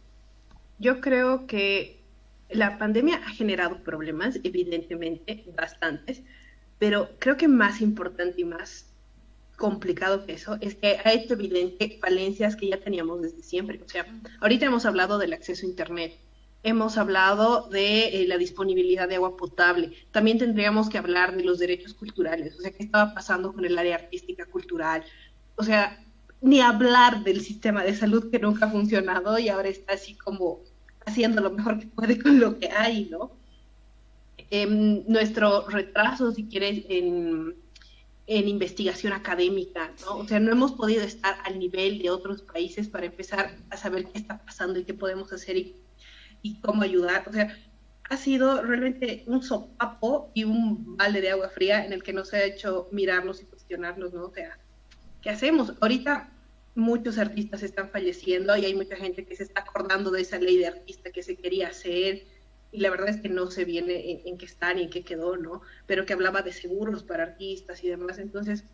yo creo que la pandemia ha generado problemas, evidentemente, bastantes, pero creo que más importante y más complicado que eso es que ha hecho evidente falencias que ya teníamos desde siempre. O sea, ahorita hemos hablado del acceso a Internet, hemos hablado de la disponibilidad de agua potable, también tendríamos que hablar de los derechos culturales, o sea, qué estaba pasando con el área artística cultural, o sea, ni hablar del sistema de salud que nunca ha funcionado y ahora está así como haciendo lo mejor que puede con lo que hay, ¿no? Nuestro retraso, si quieres, en investigación académica, ¿no? O sea, no hemos podido estar al nivel de otros países para empezar a saber qué está pasando y qué podemos hacer y cómo ayudar. O sea, ha sido realmente un sopapo y un balde de agua fría en el que nos ha hecho mirarnos y cuestionarnos, ¿no? O sea, ¿qué hacemos? Ahorita muchos artistas están falleciendo y hay mucha gente que se está acordando de esa ley de artista que se quería hacer y la verdad es que no se viene en qué está ni en qué quedó, ¿no? Pero que hablaba de seguros para artistas y demás. Entonces,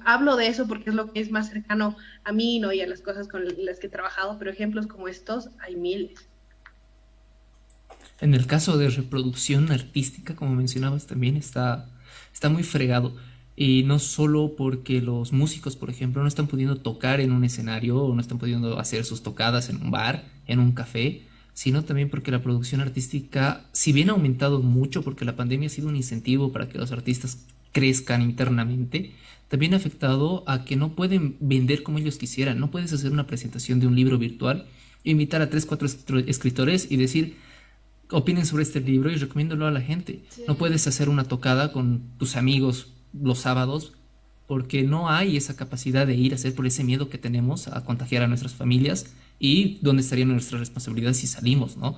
hablo de eso porque es lo que es más cercano a mí, ¿no? Y a las cosas con las que he trabajado, pero ejemplos como estos hay miles. En el caso de reproducción artística, como mencionabas, también está muy fregado. Y no solo porque los músicos, por ejemplo, no están pudiendo tocar en un escenario o no están pudiendo hacer sus tocadas en un bar, en un café, sino también porque la producción artística, si bien ha aumentado mucho porque la pandemia ha sido un incentivo para que los artistas crezcan internamente, también ha afectado a que no pueden vender como ellos quisieran. No puedes hacer una presentación de un libro virtual, invitar a tres, cuatro escritores y decir, opinen sobre este libro y recomiéndalo a la gente. Sí. No puedes hacer una tocada con tus amigos los sábados porque no hay esa capacidad de ir a hacer por ese miedo que tenemos a contagiar a nuestras familias y dónde estaría nuestra responsabilidad si salimos, ¿no?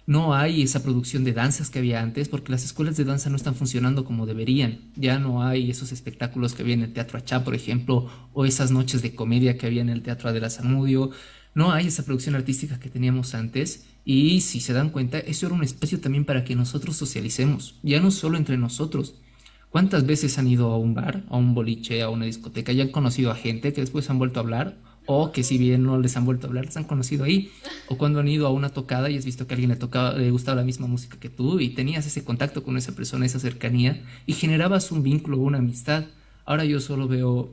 No hay esa producción de danzas que había antes porque las escuelas de danza no están funcionando como deberían. Ya no hay esos espectáculos que había en el Teatro Achá, por ejemplo, o esas noches de comedia que había en el Teatro Adela Zamudio. No hay esa producción artística que teníamos antes y si se dan cuenta, eso era un espacio también para que nosotros socialicemos, ya no solo entre nosotros. ¿Cuántas veces han ido a un bar, a un boliche, a una discoteca y han conocido a gente que después han vuelto a hablar? O que si bien no les han vuelto a hablar, les han conocido ahí. O cuando han ido a una tocada y has visto que a alguien le gustaba la misma música que tú y tenías ese contacto con esa persona, esa cercanía y generabas un vínculo, una amistad. Ahora yo solo veo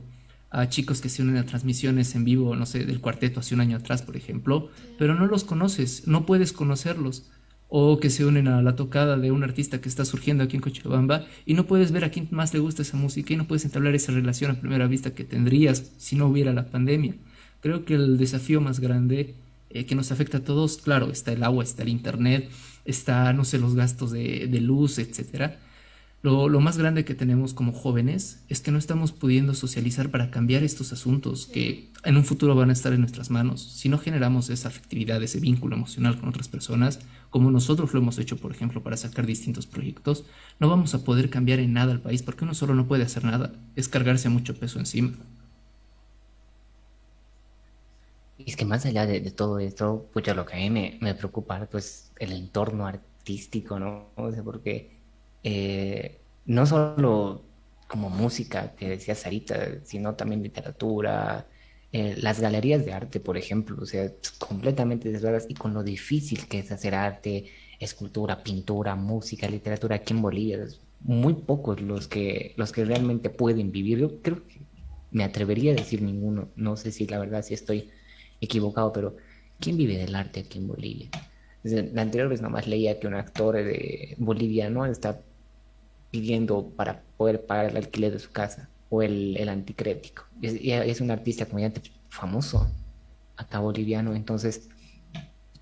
a chicos que se unen a transmisiones en vivo, no sé, del cuarteto hace un año atrás, por ejemplo, pero no los conoces, no puedes conocerlos. O que se unen a la tocada de un artista que está surgiendo aquí en Cochabamba y no puedes ver a quién más le gusta esa música y no puedes entablar esa relación a primera vista que tendrías si no hubiera la pandemia. Creo que el desafío más grande que nos afecta a todos, claro, está el agua, está el internet, está, no sé, los gastos de luz, etcétera. Lo más grande que tenemos como jóvenes es que no estamos pudiendo socializar para cambiar estos asuntos que en un futuro van a estar en nuestras manos. Si no generamos esa afectividad, ese vínculo emocional con otras personas, como nosotros lo hemos hecho, por ejemplo, para sacar distintos proyectos, no vamos a poder cambiar en nada al país porque uno solo no puede hacer nada. Es cargarse mucho peso encima. Y es que más allá de todo esto, pucha, lo que a mí me preocupa, pues, el entorno artístico, ¿no? O sea, porque no solo como música, que decía Sarita, sino también literatura, las galerías de arte, por ejemplo, o sea, completamente desveladas y con lo difícil que es hacer arte, escultura, pintura, música, literatura aquí en Bolivia. Es muy pocos los que realmente pueden vivir. Yo creo que me atrevería a decir ninguno. No sé si la verdad si estoy equivocado, pero ¿quién vive del arte aquí en Bolivia? La anterior vez nomás leía que un actor boliviano está pidiendo para poder pagar el alquiler de su casa o el anticrético. Y es un artista comediante famoso acá boliviano. Entonces,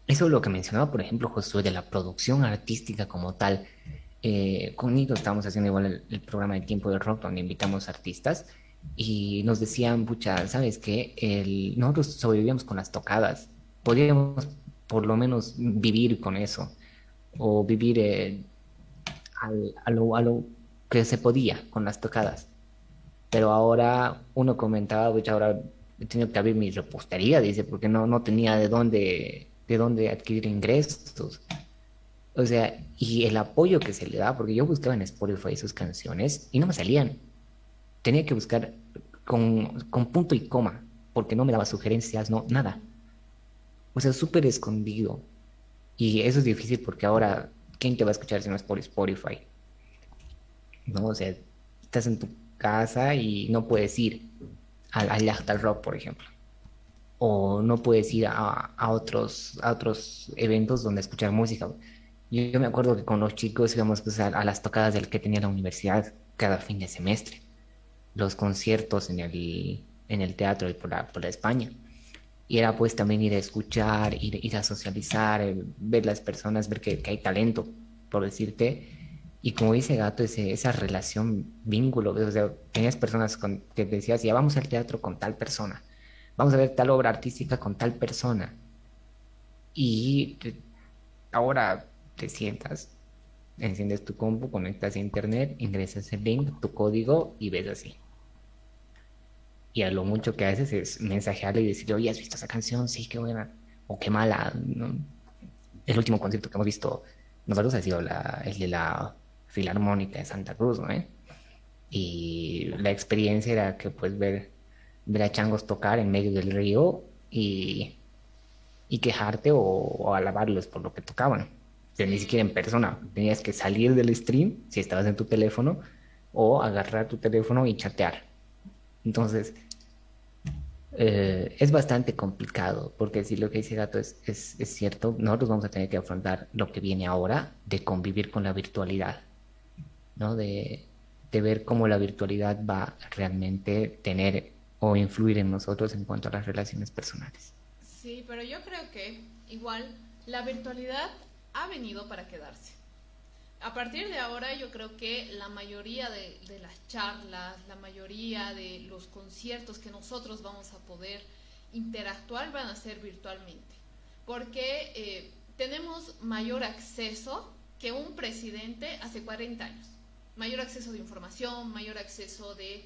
eso es lo que mencionaba, por ejemplo, Josué, de la producción artística como tal. Con Nico estábamos haciendo igual el programa de Tiempo del Rock, donde invitamos artistas y nos decían, pucha, ¿sabes qué? Nosotros sobrevivíamos con las tocadas. Podríamos por lo menos vivir con eso o vivir a lo que se podía con las tocadas. Pero ahora uno comentaba, pucha, ahora he tenido que abrir mi repostería, dice, porque no tenía de dónde adquirir ingresos. O sea, y el apoyo que se le da, porque yo buscaba en Spotify sus canciones y no me salían. Tenía que buscar con punto y coma, porque no me daba sugerencias, no, nada. O sea, súper escondido. Y eso es difícil porque ahora, ¿quién te va a escuchar si no es por Spotify? ¿No? O sea, estás en tu casa y no puedes ir al Yachtal Rock, por ejemplo. O no puedes ir a otros eventos donde escuchar música. Yo me acuerdo que con los chicos íbamos pues, a las tocadas del que tenía la universidad cada fin de semestre, los conciertos en el teatro y por la España. Y era pues también ir a escuchar, ir a socializar, ver las personas, ver que hay talento, por decirte. Y como dice Gato, esa relación, vínculo, o sea, tenías personas que decías, ya vamos al teatro con tal persona, vamos a ver tal obra artística con tal persona. Ahora te sientas, enciendes tu compu, conectas a internet, ingresas el link, tu código y ves así. Y a lo mucho que haces es mensajearle y decirle, oye, ¿has visto esa canción? Sí, qué buena. O qué mala, ¿no? El último concierto que hemos visto nosotros ha sido el de la Filarmónica de Santa Cruz, ¿no? Y la experiencia era que pues ver a changos tocar en medio del río y quejarte o alabarlos por lo que tocaban. O sea, ni siquiera en persona. Tenías que salir del stream si estabas en tu teléfono o agarrar tu teléfono y chatear. Entonces, es bastante complicado, porque si lo que dice Gato es cierto, nosotros vamos a tener que afrontar lo que viene ahora de convivir con la virtualidad, ¿no? De ver cómo la virtualidad va a realmente tener o influir en nosotros en cuanto a las relaciones personales. Sí, pero yo creo que igual la virtualidad ha venido para quedarse. A partir de ahora yo creo que la mayoría de las charlas, la mayoría de los conciertos que nosotros vamos a poder interactuar van a ser virtualmente. Porque tenemos mayor acceso que un presidente hace 40 años. Mayor acceso de información, mayor acceso de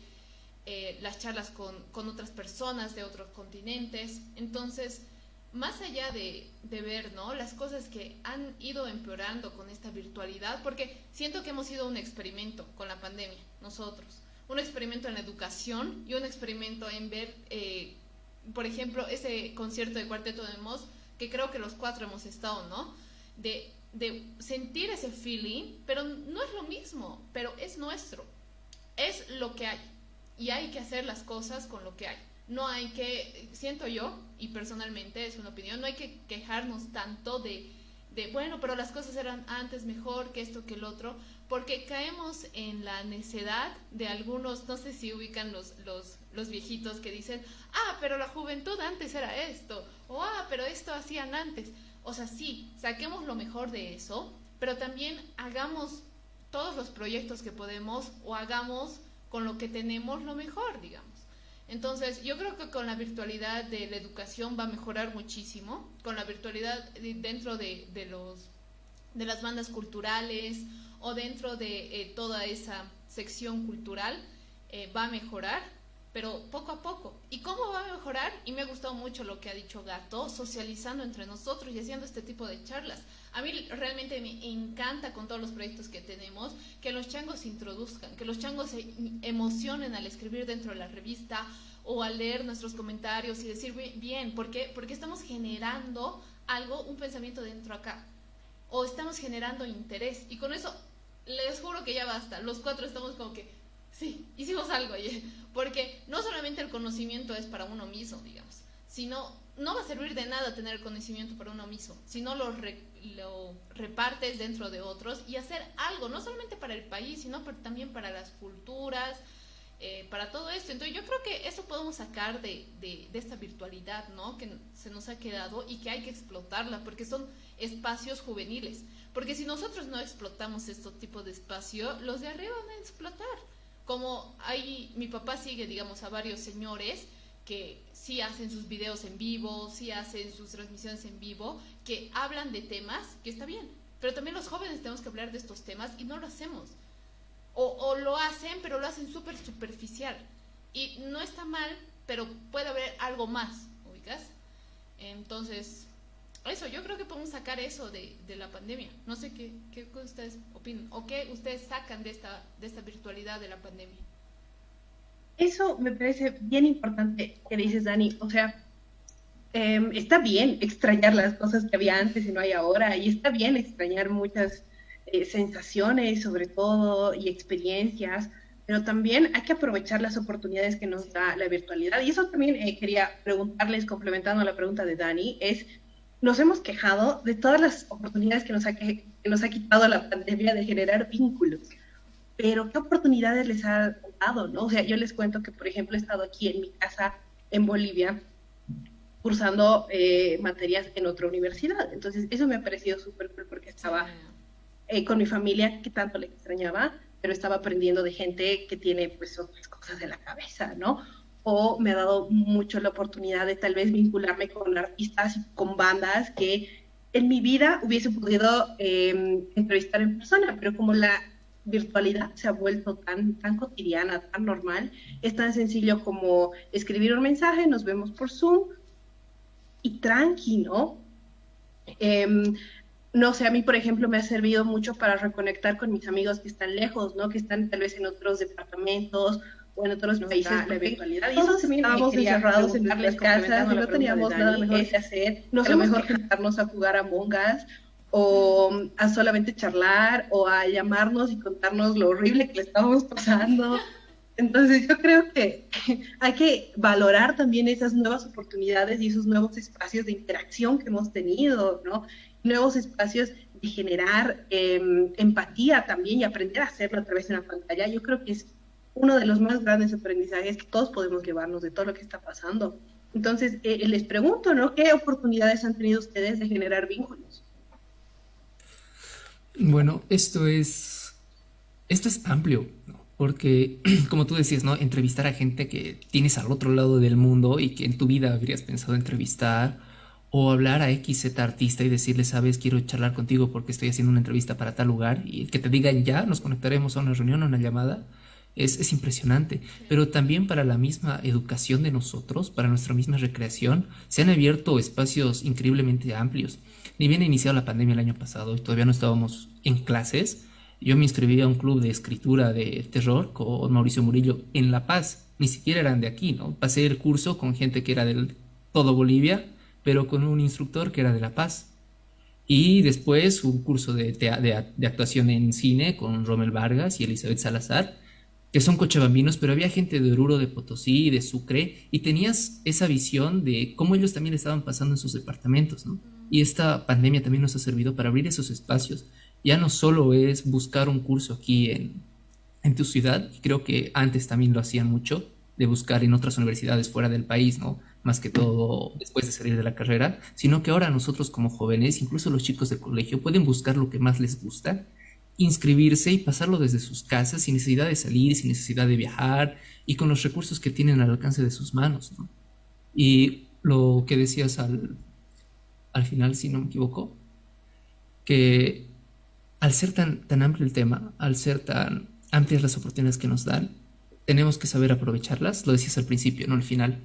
las charlas con otras personas de otros continentes. Entonces, más allá de ver, ¿no?, las cosas que han ido empeorando con esta virtualidad, porque siento que hemos sido un experimento con la pandemia, nosotros, un experimento en la educación y un experimento en ver, por ejemplo, ese concierto de Cuarteto de Nos, que creo que los cuatro hemos estado, ¿no?, de sentir ese feeling, pero no es lo mismo, pero es nuestro, es lo que hay, y hay que hacer las cosas con lo que hay. No hay que, siento yo, y personalmente es una opinión, no hay que quejarnos tanto bueno, pero las cosas eran antes mejor que esto que el otro, porque caemos en la necedad de algunos, no sé si ubican los viejitos que dicen, pero la juventud antes era esto, o pero esto hacían antes. O sea, sí, saquemos lo mejor de eso, pero también hagamos todos los proyectos que podemos o hagamos con lo que tenemos lo mejor, digamos. Entonces, yo creo que con la virtualidad de la educación va a mejorar muchísimo, con la virtualidad dentro de las bandas culturales o dentro de toda esa sección cultural va a mejorar. pero poco a poco. ¿Y cómo va a mejorar? Y me ha gustado mucho lo que ha dicho Gato, socializando entre nosotros y haciendo este tipo de charlas. A mí realmente me encanta con todos los proyectos que tenemos, que los changos se introduzcan, que los changos se emocionen al escribir dentro de la revista o al leer nuestros comentarios y decir, bien, ¿por qué? Porque estamos generando algo, un pensamiento dentro acá, o estamos generando interés, y con eso les juro que ya basta. Los cuatro estamos como que, sí, hicimos algo ayer, porque no solamente el conocimiento es para uno mismo, digamos, sino no va a servir de nada tener el conocimiento para uno mismo, sino lo repartes dentro de otros y hacer algo, no solamente para el país, sino también para las culturas, para todo esto. Entonces yo creo que eso podemos sacar de esta virtualidad, ¿no?, que se nos ha quedado y que hay que explotarla, porque son espacios juveniles. Porque si nosotros no explotamos este tipo de espacio, los de arriba van a explotar. Como mi papá sigue, digamos, a varios señores que sí hacen sus videos en vivo, sí hacen sus transmisiones en vivo, que hablan de temas, que está bien, pero también los jóvenes tenemos que hablar de estos temas y no lo hacemos. O lo hacen, pero lo hacen súper superficial. Y no está mal, pero puede haber algo más, ¿ubicas? Entonces, eso, yo creo que podemos sacar eso de la pandemia. No sé qué ustedes opinan, o qué ustedes sacan de esta virtualidad de la pandemia. Eso me parece bien importante que dices, Dani. O sea, está bien extrañar las cosas que había antes y no hay ahora, y está bien extrañar muchas sensaciones, sobre todo, y experiencias, pero también hay que aprovechar las oportunidades que nos da la virtualidad. Y eso también quería preguntarles, complementando la pregunta de Dani, nos hemos quejado de todas las oportunidades que nos ha quitado la pandemia de generar vínculos, pero ¿qué oportunidades les ha dado, no? O sea, yo les cuento que, por ejemplo, he estado aquí en mi casa en Bolivia cursando materias en otra universidad. Entonces, eso me ha parecido súper cool porque estaba con mi familia, que tanto le extrañaba, pero estaba aprendiendo de gente que tiene, pues, otras cosas en la cabeza, ¿no? O me ha dado mucho la oportunidad de tal vez vincularme con artistas y con bandas que en mi vida hubiese podido entrevistar en persona, pero como la virtualidad se ha vuelto tan cotidiana, tan normal, es tan sencillo como escribir un mensaje, nos vemos por Zoom y tranqui, ¿no? No sé, a mí, por ejemplo, me ha servido mucho para reconectar con mis amigos que están lejos, ¿no? Que están tal vez en otros departamentos o en otros países. La virtualidad. Y eso también estábamos encerrados en nuestras casas y no teníamos nada mejor que hacer. A lo mejor juntarnos a jugar a Among Us, o a solamente charlar, o a llamarnos y contarnos lo horrible que le estábamos pasando. Entonces yo creo que hay que valorar también esas nuevas oportunidades y esos nuevos espacios de interacción que hemos tenido, ¿no? Nuevos espacios de generar empatía también, y aprender a hacerlo a través de una pantalla. Yo creo que es uno de los más grandes aprendizajes que todos podemos llevarnos de todo lo que está pasando. Entonces, les pregunto, ¿no? ¿Qué oportunidades han tenido ustedes de generar vínculos? Bueno, esto es amplio, ¿no? Porque, como tú decías, ¿no? Entrevistar a gente que tienes al otro lado del mundo y que en tu vida habrías pensado entrevistar, o hablar a XZ artista y decirle, sabes, quiero charlar contigo porque estoy haciendo una entrevista para tal lugar, y que te digan ya, nos conectaremos a una reunión, a una llamada, es impresionante. Pero también para la misma educación de nosotros, para nuestra misma recreación, se han abierto espacios increíblemente amplios. Ni bien ha iniciado la pandemia el año pasado y todavía no estábamos en clases, yo me inscribí a un club de escritura de terror con Mauricio Murillo en La Paz. Ni siquiera eran de aquí, ¿no? Pasé el curso con gente que era de todo Bolivia, pero con un instructor que era de La Paz. Y después un curso de actuación en cine con Rommel Vargas y Elizabeth Salazar, que son cochabambinos, pero había gente de Oruro, de Potosí, de Sucre, y tenías esa visión de cómo ellos también estaban pasando en sus departamentos, ¿no? Y esta pandemia también nos ha servido para abrir esos espacios. Ya no solo es buscar un curso aquí en tu ciudad, y creo que antes también lo hacían mucho, de buscar en otras universidades fuera del país, ¿no? Más que todo después de salir de la carrera, sino que ahora nosotros como jóvenes, incluso los chicos de colegio, pueden buscar lo que más les gusta, inscribirse y pasarlo desde sus casas sin necesidad de salir, sin necesidad de viajar, y con los recursos que tienen al alcance de sus manos, ¿no? Y lo que decías al final, si no me equivoco, que al ser tan amplio el tema, al ser tan amplias las oportunidades que nos dan, tenemos que saber aprovecharlas, lo decías al principio, no al final,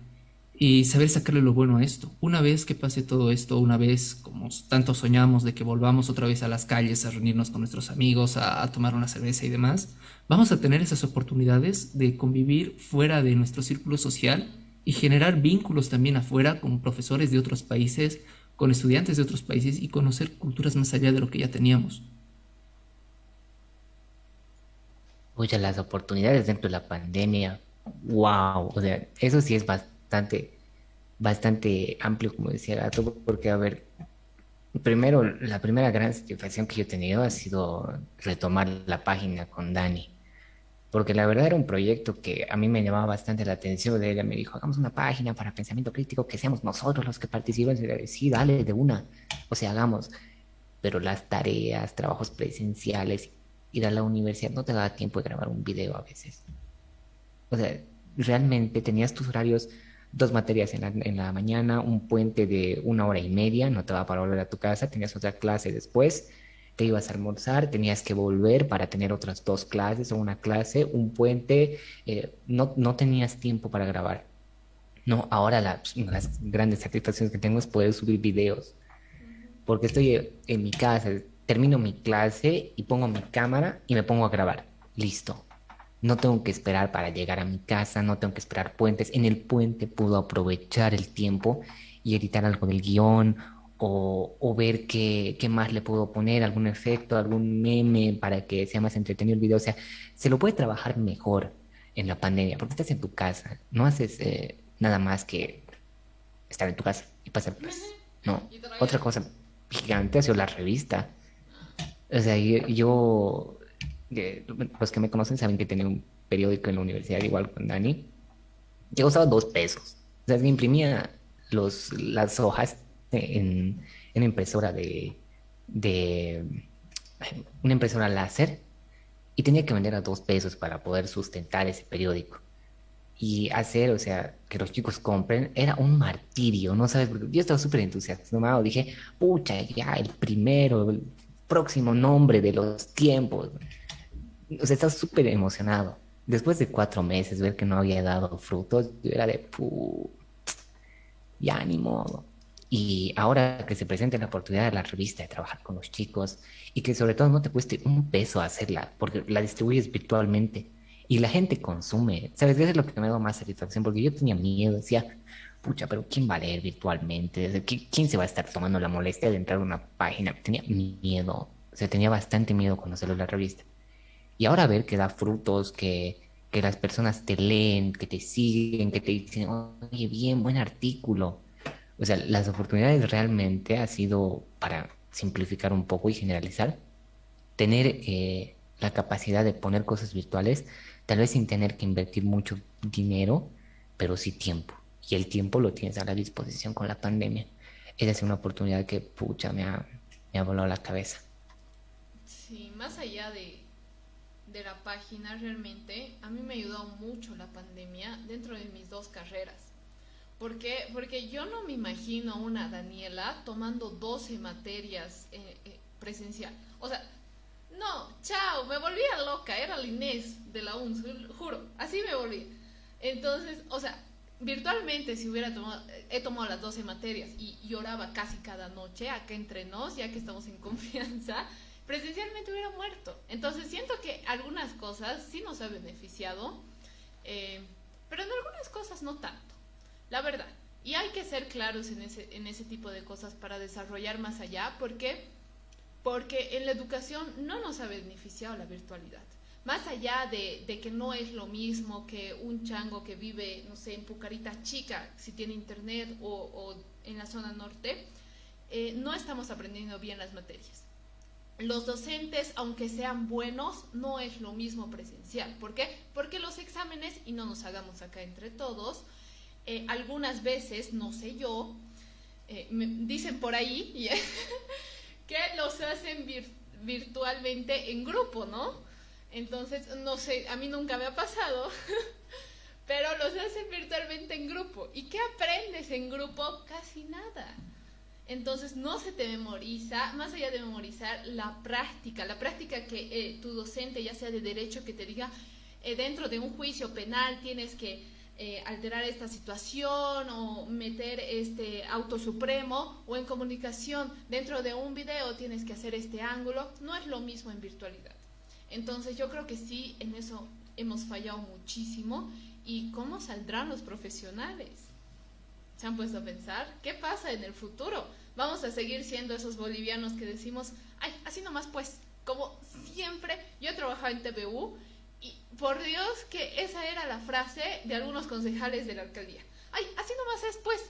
y saber sacarle lo bueno a esto. Una vez que pase todo esto, una vez como tanto soñamos de que volvamos otra vez a las calles a reunirnos con nuestros amigos, a tomar una cerveza y demás, vamos a tener esas oportunidades de convivir fuera de nuestro círculo social y generar vínculos también afuera con profesores de otros países, con estudiantes de otros países y conocer culturas más allá de lo que ya teníamos. Oye, las oportunidades dentro de la pandemia, wow, o sea, eso sí es bastante amplio, como decía Gato, porque, a ver, primero, la primera gran satisfacción que yo he tenido ha sido retomar la página con Dani, porque la verdad era un proyecto que a mí me llamaba bastante la atención. De ella me dijo, hagamos una página para pensamiento crítico, que seamos nosotros los que participemos. Y yo, sí, dale, de una, o sea, hagamos. Pero las tareas, trabajos presenciales, ir a la universidad, no te daba tiempo de grabar un video a veces. O sea, realmente tenías tus horarios, dos materias en la mañana, un puente de 1 hora y media, no te daba para volver a tu casa, tenías otra clase después, te ibas a almorzar, tenías que volver para tener otras dos clases o una clase, un puente, no tenías tiempo para grabar. No, ahora las grandes satisfacciones que tengo es poder subir videos, porque estoy en mi casa, termino mi clase y pongo mi cámara y me pongo a grabar. Listo. No tengo que esperar para llegar a mi casa, no tengo que esperar puentes. En el puente puedo aprovechar el tiempo y editar algo del guión o ver qué más le puedo poner, algún efecto, algún meme para que sea más entretenido el video. O sea, se lo puede trabajar mejor en la pandemia porque estás en tu casa, no haces nada más que estar en tu casa y pasar pues. No, Y te otra regañan. cosa gigante ha sido la revista. O sea, los que me conocen saben que tenía un periódico en la universidad, igual con Dani. Yo usaba 2 pesos. O sea, que imprimía las hojas en una impresora de una impresora láser y tenía que vender a 2 pesos para poder sustentar ese periódico. Y hacer, o sea, que los chicos compren, era un martirio, ¿no sabes? Porque yo estaba súper entusiasmado, dije, pucha, ya, el primero, el próximo nombre de los tiempos. O sea, estaba súper emocionado. Después de 4 meses, ver que no había dado frutos, yo era de, ya ni modo. Y ahora que se presente la oportunidad de la revista de trabajar con los chicos y que sobre todo no te cueste 1 peso hacerla, porque la distribuyes virtualmente y la gente consume. ¿Sabes? Eso es lo que me da más satisfacción, porque yo tenía miedo, decía, pucha, pero ¿quién va a leer virtualmente? ¿Quién se va a estar tomando la molestia de entrar a una página? Tenía miedo, o sea, tenía bastante miedo cuando salió la revista. Y ahora ver que da frutos, que las personas te leen, que te siguen, que te dicen, oye, bien, buen artículo. O sea, las oportunidades realmente ha sido, para simplificar un poco y generalizar, tener la capacidad de poner cosas virtuales, tal vez sin tener que invertir mucho dinero, pero sí tiempo. Y el tiempo lo tienes a la disposición con la pandemia. Esa es una oportunidad que, pucha, me ha volado la cabeza. Sí, más allá de la página, realmente a mí me ayudó mucho la pandemia dentro de mis dos carreras. ¿Por qué? Porque yo no me imagino una Daniela tomando 12 materias presencial. O sea, no, chao, me volvía loca, era la Inés de la UNS, juro, así me volví. Entonces, o sea, virtualmente si hubiera tomado, he tomado las 12 materias y lloraba casi cada noche, acá entre nos, ya que estamos en confianza, presencialmente hubiera muerto. Entonces siento que algunas cosas sí nos ha beneficiado, eh, pero en algunas cosas no tanto, la verdad. Y hay que ser claros en ese tipo de cosas para desarrollar más allá, porque en la educación no nos ha beneficiado la virtualidad. Más allá de que no es lo mismo que un chango que vive, no sé, en Pucarita Chica, si tiene internet, o en la zona norte, no estamos aprendiendo bien las materias. Los docentes, aunque sean buenos, no es lo mismo presencial. ¿Por qué? Porque los exámenes, y no nos hagamos acá entre todos, algunas veces, no sé yo, me dicen por ahí que los hacen virtualmente en grupo, ¿no? Entonces, no sé, a mí nunca me ha pasado, pero los hacen virtualmente en grupo. ¿Y qué aprendes en grupo? Casi nada. Entonces no se te memoriza, más allá de memorizar, la práctica que tu docente, ya sea de derecho, que te diga, dentro de un juicio penal tienes que alterar esta situación o meter este auto supremo, o en comunicación dentro de un video tienes que hacer este ángulo, no es lo mismo en virtualidad. Entonces yo creo que sí, en eso hemos fallado muchísimo. ¿Y cómo saldrán los profesionales? ¿Se han puesto a pensar? ¿Qué pasa en el futuro? Vamos a seguir siendo esos bolivianos que decimos, ay, así nomás pues, como siempre. Yo he trabajado en TVU y por Dios que esa era la frase de algunos concejales de la alcaldía. Ay, así nomás es pues.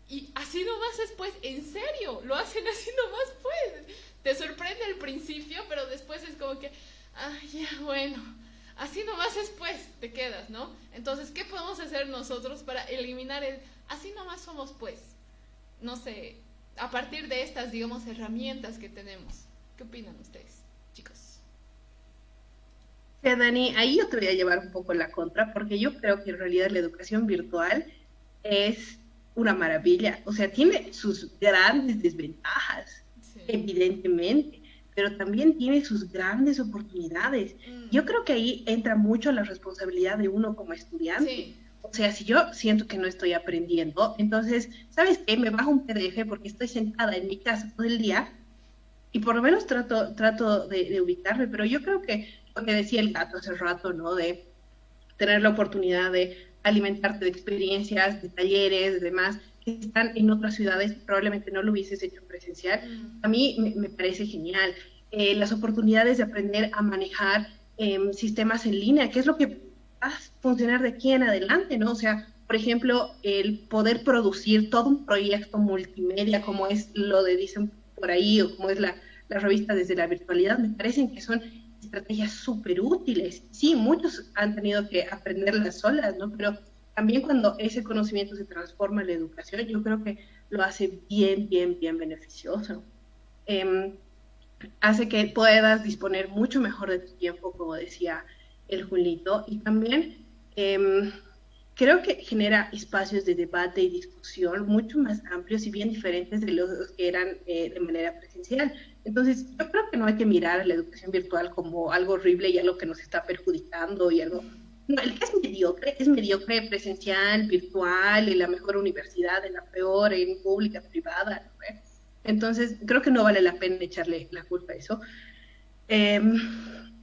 Y así nomás es pues, en serio, lo hacen así nomás pues. Te sorprende al principio, pero después es como que, ay, ya, bueno, así nomás es pues, te quedas, ¿no? Entonces, ¿qué podemos hacer nosotros para eliminar el así nomás somos pues? No sé, a partir de estas, digamos, herramientas que tenemos. ¿Qué opinan ustedes, chicos? Sí, Dani, ahí yo te voy a llevar un poco la contra, porque yo creo que en realidad la educación virtual es una maravilla. O sea, tiene sus grandes desventajas, Sí. evidentemente, pero también tiene sus grandes oportunidades. Yo creo que ahí entra mucho la responsabilidad de uno como estudiante. Sí. O sea, si yo siento que no estoy aprendiendo, entonces, ¿sabes qué? Me bajo un PDF porque estoy sentada en mi casa todo el día y por lo menos trato de ubicarme, pero yo creo que lo que decía el gato hace rato, ¿no? De tener la oportunidad de alimentarte de experiencias, de talleres, de demás, que están en otras ciudades, probablemente no lo hubieses hecho presencial. A mí me parece genial. Las oportunidades de aprender a manejar sistemas en línea, que es lo que va a funcionar de aquí en adelante, ¿no? O sea, por ejemplo, el poder producir todo un proyecto multimedia, como es lo de Dicen por ahí, o como es la revista Desde la Virtualidad, me parecen que son estrategias súper útiles. Sí, muchos han tenido que aprenderlas solas, ¿no? Pero también cuando ese conocimiento se transforma en la educación, yo creo que lo hace bien beneficioso. Hace que puedas disponer mucho mejor de tu tiempo, como decía el Julito, y también creo que genera espacios de debate y discusión mucho más amplios y bien diferentes de los que eran de manera presencial. Entonces, yo creo que no hay que mirar a la educación virtual como algo horrible y algo que nos está perjudicando y algo... No, el que es mediocre presencial, virtual, en la mejor universidad, en la peor, en pública, privada, ¿no? Entonces, creo que no vale la pena echarle la culpa a eso.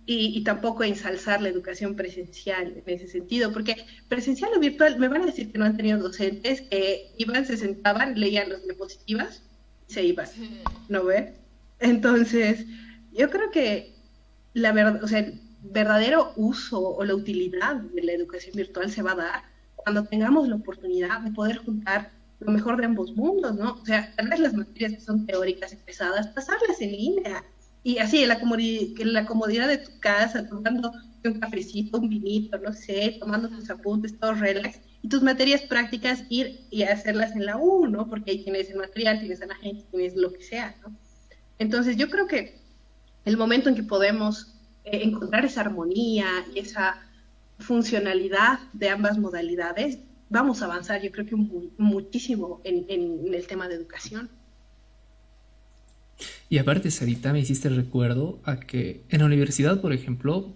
Y tampoco ensalzar la educación presencial en ese sentido, porque presencial o virtual, me van a decir que no han tenido docentes que iban, se sentaban, leían las diapositivas y se iban, ¿no ve? Entonces, yo creo que la verdad, o sea, el verdadero uso o la utilidad de la educación virtual se va a dar cuando tengamos la oportunidad de poder juntar lo mejor de ambos mundos, ¿no? O sea, tal vez las materias que son teóricas y pesadas, pasarlas en línea. Y así, en la comodidad de tu casa, tomando un cafecito, un vinito, no sé, tomando tus apuntes, todo relax, y tus materias prácticas ir y hacerlas en la U, ¿no? Porque ahí tienes el material, tienes a la gente, tienes lo que sea, ¿no? Entonces, yo creo que el momento en que podemos encontrar esa armonía y esa funcionalidad de ambas modalidades, vamos a avanzar, yo creo que muchísimo en el tema de educación. Y aparte, Sarita, me hiciste recuerdo a que en la universidad, por ejemplo,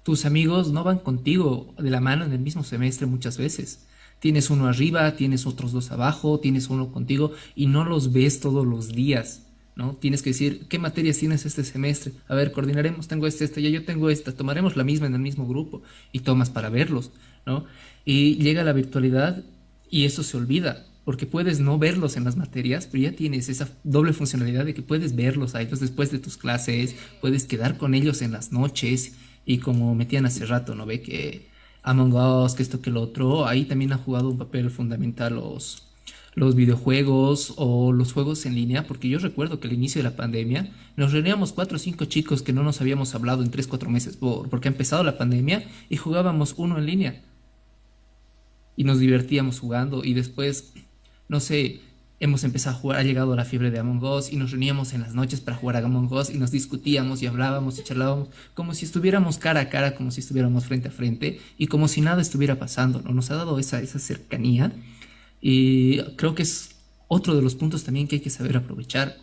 tus amigos no van contigo de la mano en el mismo semestre muchas veces. Tienes uno arriba, tienes otros dos abajo, tienes uno contigo y no los ves todos los días, ¿no? Tienes que decir, ¿qué materias tienes este semestre? A ver, coordinaremos, tengo esta, ya yo tengo esta, tomaremos la misma en el mismo grupo y tomas para verlos, ¿no? Y llega la virtualidad y eso se olvida, porque puedes no verlos en las materias, pero ya tienes esa doble funcionalidad de que puedes verlos a ellos después de tus clases, puedes quedar con ellos en las noches y como metían hace rato, ¿no? Ve que Among Us, que esto, que lo otro, ahí también ha jugado un papel fundamental los videojuegos o los juegos en línea, porque yo recuerdo que al inicio de la pandemia nos reuníamos 4 o 5 chicos que no nos habíamos hablado en 3 o 4 meses porque ha empezado la pandemia y jugábamos uno en línea y nos divertíamos jugando y después, no sé, hemos empezado a jugar, ha llegado la fiebre de Among Us y nos reuníamos en las noches para jugar a Among Us y nos discutíamos y hablábamos y charlábamos como si estuviéramos cara a cara, como si estuviéramos frente a frente y como si nada estuviera pasando, ¿no? Nos ha dado esa cercanía y creo que es otro de los puntos también que hay que saber aprovechar.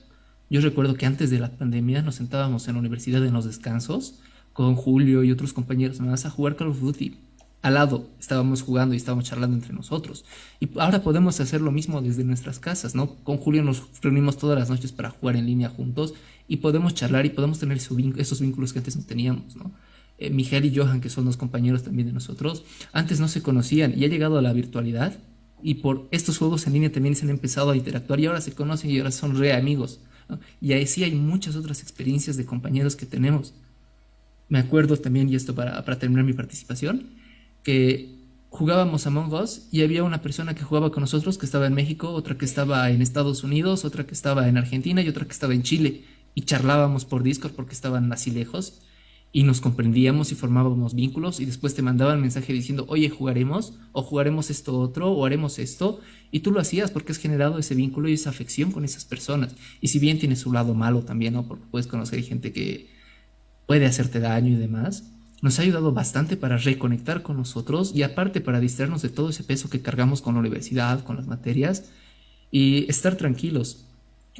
Yo recuerdo que antes de la pandemia nos sentábamos en la universidad en los descansos con Julio y otros compañeros más a jugar Call of Duty. Al lado estábamos jugando y estábamos charlando entre nosotros. Y ahora podemos hacer lo mismo desde nuestras casas, ¿no? Con Julio nos reunimos todas las noches para jugar en línea juntos y podemos charlar y podemos tener esos vínculos que antes no teníamos, ¿no? Miguel y Johan, que son dos compañeros también de nosotros, antes no se conocían y ha llegado a la virtualidad y por estos juegos en línea también se han empezado a interactuar y ahora se conocen y ahora son re amigos, ¿no? Y ahí sí hay muchas otras experiencias de compañeros que tenemos. Me acuerdo también, y esto para terminar mi participación, que jugábamos Among Us y había una persona que jugaba con nosotros que estaba en México, otra que estaba en Estados Unidos, otra que estaba en Argentina y otra que estaba en Chile. Y charlábamos por Discord porque estaban así lejos y nos comprendíamos y formábamos vínculos y después te mandaban mensaje diciendo, oye, jugaremos o jugaremos esto otro o haremos esto y tú lo hacías porque has generado ese vínculo y esa afección con esas personas. Y si bien tiene su lado malo también, ¿no? Porque puedes conocer gente que puede hacerte daño y demás, nos ha ayudado bastante para reconectar con nosotros y aparte para distraernos de todo ese peso que cargamos con la universidad, con las materias y estar tranquilos.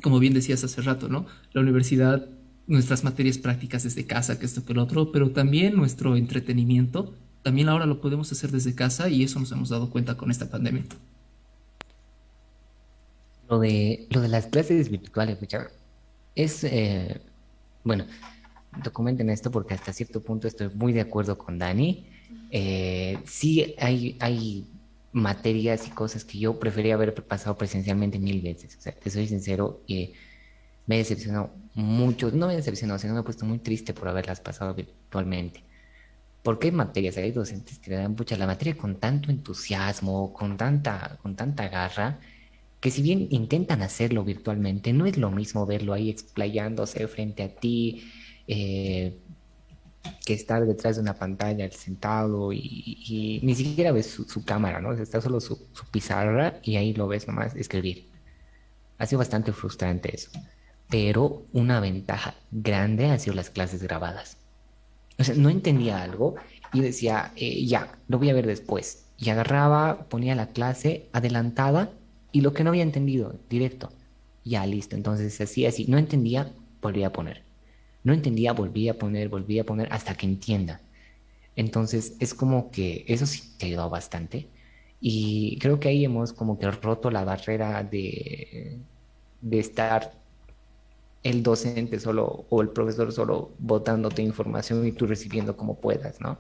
Como bien decías hace rato, ¿no? La universidad, nuestras materias prácticas desde casa, que esto que lo otro, pero también nuestro entretenimiento, también ahora lo podemos hacer desde casa y eso nos hemos dado cuenta con esta pandemia. Lo de las clases virtuales, pucha, es, bueno, documenten esto porque hasta cierto punto estoy muy de acuerdo con Dani. Sí hay materias y cosas que yo prefería haber pasado presencialmente mil veces. O sea, te soy sincero, me decepcionó mucho. No me decepcionó, sino me he puesto muy triste por haberlas pasado virtualmente. Porque hay materias, hay docentes que le dan pucha la materia con tanto entusiasmo, con tanta garra, que si bien intentan hacerlo virtualmente, no es lo mismo verlo ahí explayándose frente a ti, eh, que estar detrás de una pantalla sentado y ni siquiera ves su cámara, ¿no? O sea, está solo su pizarra y ahí lo ves nomás escribir. Ha sido bastante frustrante eso. Pero una ventaja grande han sido las clases grabadas. O sea, no entendía algo y decía, ya, lo voy a ver después. Y agarraba, ponía la clase adelantada y lo que no había entendido, directo. Ya, listo. Entonces, así, así. No entendía, volvía a poner. No entendía, volvía a poner hasta que entienda. Entonces, es como que eso sí te ha ayudado bastante. Y creo que ahí hemos como que roto la barrera de estar el docente solo o el profesor solo botándote información y tú recibiendo como puedas, ¿no?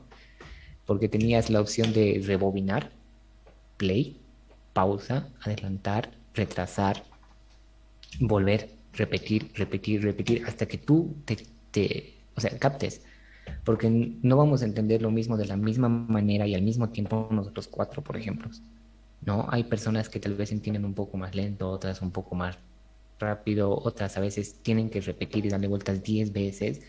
Porque tenías la opción de rebobinar, play, pausa, adelantar, retrasar, volver, repetir, repetir, repetir, hasta que tú o sea, captes. Porque no vamos a entender lo mismo de la misma manera y al mismo tiempo nosotros cuatro, por ejemplo. ¿No? Hay personas que tal vez entienden un poco más lento, otras un poco más rápido, otras a veces tienen que repetir y darle vueltas 10 veces.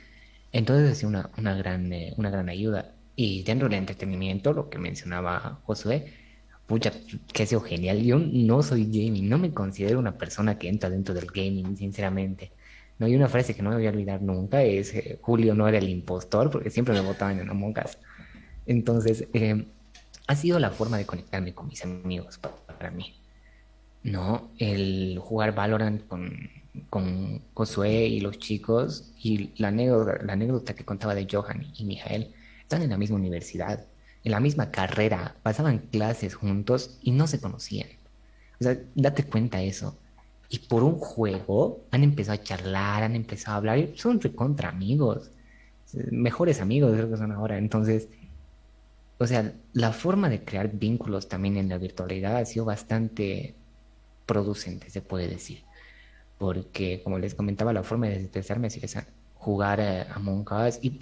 Entonces es una gran ayuda. Y dentro del entretenimiento, lo que mencionaba Josué, pucha, que ha sido genial. Yo no soy gaming, no me considero una persona que entra dentro del gaming, sinceramente. No hay una frase que no me voy a olvidar nunca, es Julio no era el impostor, porque siempre me votaban en Among Us. Entonces, ha sido la forma de conectarme con mis amigos para mí. No, el jugar Valorant con Josué y los chicos y la anécdota que contaba de Johan y Mijael, están en la misma universidad, en la misma carrera, pasaban clases juntos y no se conocían. O sea, date cuenta de eso. Y por un juego han empezado a charlar, han empezado a hablar y son recontra amigos, mejores amigos creo que son ahora. Entonces, o sea, la forma de crear vínculos también en la virtualidad ha sido bastante producente, se puede decir. Porque, como les comentaba, la forma de desestresarme es esa, jugar a Among Us. Y,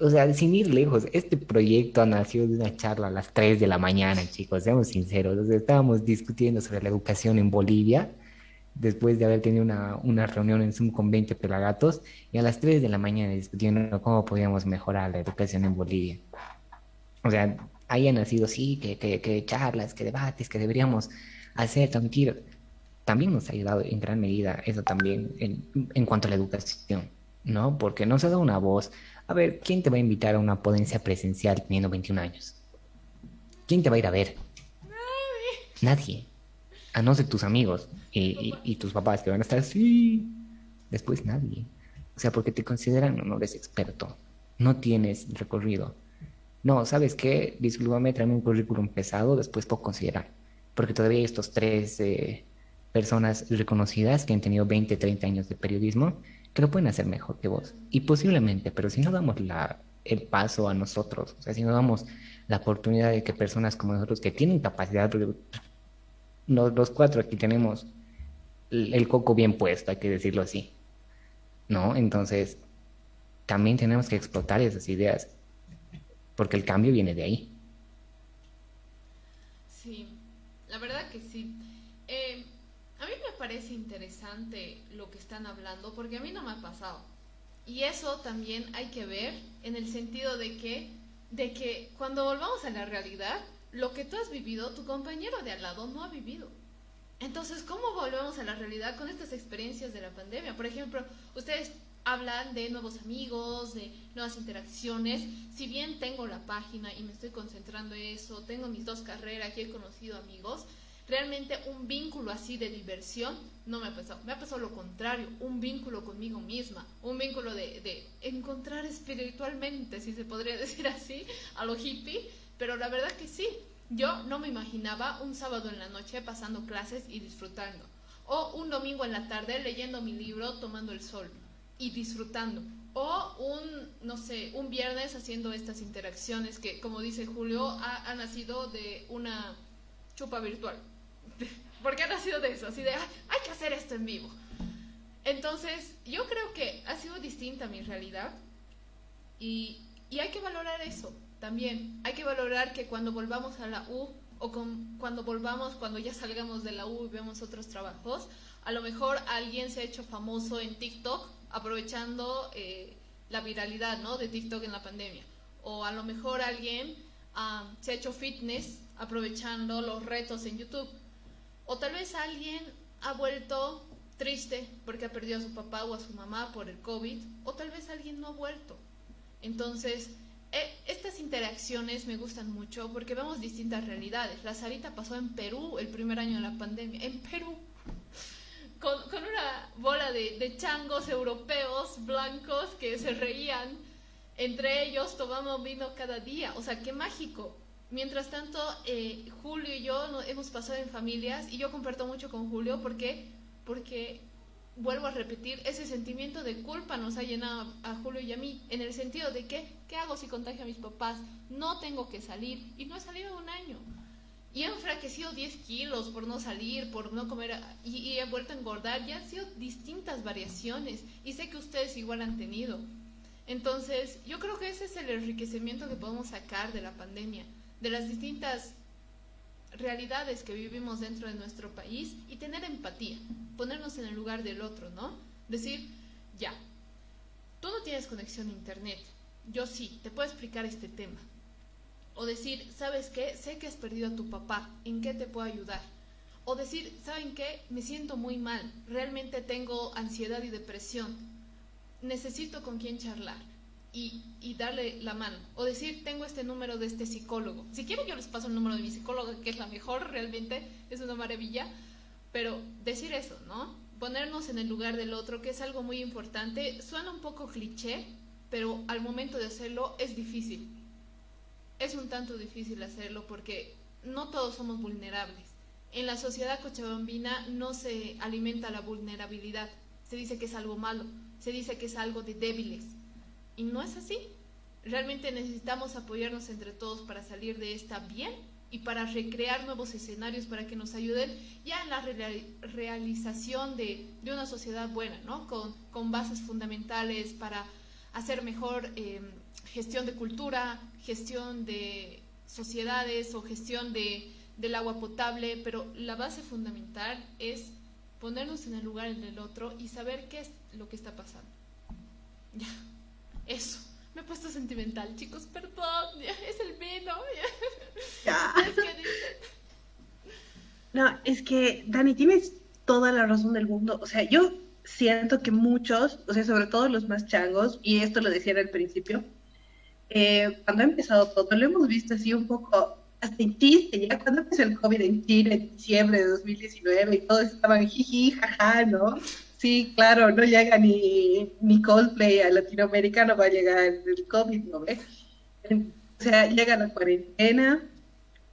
o sea, sin ir lejos, este proyecto nació de una charla a las 3 de la mañana, chicos, seamos sinceros. O sea, estábamos discutiendo sobre la educación en Bolivia, después de haber tenido una reunión en Zoom con 20 pelagatos, y a las 3 de la mañana discutiendo cómo podíamos mejorar la educación en Bolivia. O sea, ahí ha nacido, sí, que charlas, que debates, que deberíamos hacer, transmitir. También nos ha ayudado en gran medida eso también en cuanto a la educación, ¿no? Porque nos ha dado una voz. A ver, ¿quién te va a invitar a una ponencia presencial teniendo 21 años? ¿Quién te va a ir a ver? Nadie. A no ser tus amigos y tus papás que van a estar así. Después nadie. O sea, porque te consideran no eres experto. no tienes recorrido. No, ¿sabes qué? Discúlpame, tráeme un currículum pesado, después puedo considerar. Porque todavía hay estos tres personas reconocidas que han tenido 20, 30 años de periodismo que lo pueden hacer mejor que vos. Y posiblemente, pero si no damos el paso a nosotros, o sea, si no damos la oportunidad de que personas como nosotros que tienen capacidad, porque los cuatro aquí tenemos el coco bien puesto, hay que decirlo así, ¿no? Entonces, también tenemos que explotar esas ideas, porque el cambio viene de ahí. Sí, la verdad que sí. A mí me parece interesante lo que están hablando porque a mí no me ha pasado. Y eso también hay que ver en el sentido de que cuando volvamos a la realidad, lo que tú has vivido, tu compañero de al lado no ha vivido. Entonces, ¿cómo volvemos a la realidad con estas experiencias de la pandemia? Por ejemplo, ustedes hablan de nuevos amigos, de nuevas interacciones. Si bien tengo la página y me estoy concentrando en eso, tengo mis dos carreras y he conocido amigos, realmente un vínculo así de diversión no me ha pasado. Me ha pasado lo contrario, un vínculo conmigo misma, un vínculo de encontrar espiritualmente, si se podría decir así, a lo hippie, pero la verdad que sí. Yo no me imaginaba un sábado en la noche pasando clases y disfrutando, o un domingo en la tarde leyendo mi libro, tomando el sol y disfrutando, o no sé, un viernes haciendo estas interacciones que, como dice Julio, ha nacido de una chupa virtual. Porque ha nacido de eso, así de, hay que hacer esto en vivo. Entonces, yo creo que ha sido distinta mi realidad y hay que valorar eso también. Hay que valorar que cuando volvamos a la U o cuando ya salgamos de la U y vemos otros trabajos, a lo mejor alguien se ha hecho famoso en TikTok aprovechando la viralidad, ¿no?, de TikTok en la pandemia. O a lo mejor alguien se ha hecho fitness aprovechando los retos en YouTube. O tal vez alguien ha vuelto triste porque ha perdido a su papá o a su mamá por el COVID. O tal vez alguien no ha vuelto. Entonces, estas interacciones me gustan mucho porque vemos distintas realidades. La Sarita pasó en Perú el primer año de la pandemia. En Perú. Con una bola de changos europeos blancos que se reían entre ellos, tomamos vino cada día. O sea, qué mágico. Mientras tanto, Julio y yo hemos pasado en familias y yo comparto mucho con Julio porque vuelvo a repetir, ese sentimiento de culpa nos ha llenado a Julio y a mí, en el sentido de que, ¿qué hago si contagio a mis papás? No tengo que salir, y no he salido un año. Y he enfraquecido 10 kilos por no salir, por no comer, y he vuelto a engordar, y han sido distintas variaciones, y sé que ustedes igual han tenido. Entonces, yo creo que ese es el enriquecimiento que podemos sacar de la pandemia, de las distintas realidades que vivimos dentro de nuestro país y tener empatía, ponernos en el lugar del otro, ¿no? Decir, ya, tú no tienes conexión a internet, yo sí, te puedo explicar este tema. O decir, ¿sabes qué? Sé que has perdido a tu papá, ¿en qué te puedo ayudar? O decir, ¿saben qué? Me siento muy mal, realmente tengo ansiedad y depresión, necesito con quién charlar. Y darle la mano. O decir, tengo este número de este psicólogo. Si quieren yo les paso el número de mi psicóloga, que es la mejor, realmente es una maravilla. Pero decir eso, ¿no? Ponernos en el lugar del otro, que es algo muy importante. Suena un poco cliché, pero al momento de hacerlo es difícil. Es un tanto difícil hacerlo porque no todos somos vulnerables. En la sociedad cochabambina no se alimenta la vulnerabilidad. Se dice que es algo malo. Se dice que es algo de débiles. Y no es así. Realmente necesitamos apoyarnos entre todos para salir de esta bien y para recrear nuevos escenarios para que nos ayuden ya en la realización de una sociedad buena, ¿no? Con bases fundamentales para hacer mejor gestión de cultura, gestión de sociedades o gestión del agua potable, pero la base fundamental es ponernos en el lugar del otro y saber qué es lo que está pasando. Ya. Eso, me he puesto sentimental, chicos, perdón, es el vino. Ya. Es que dice... No, es que, Dani, tienes toda la razón del mundo. O sea, yo siento que muchos, o sea, sobre todo los más changos, y esto lo decía al principio, cuando ha empezado todo, lo hemos visto así un poco, hasta en chiste, ya cuando empezó el COVID en Chile, en diciembre de 2019, y todos estaban jiji, jaja, ¿no? Sí, claro, no llega ni Coldplay a Latinoamérica no va a llegar el COVID, ¿no ves? O sea, llega la cuarentena,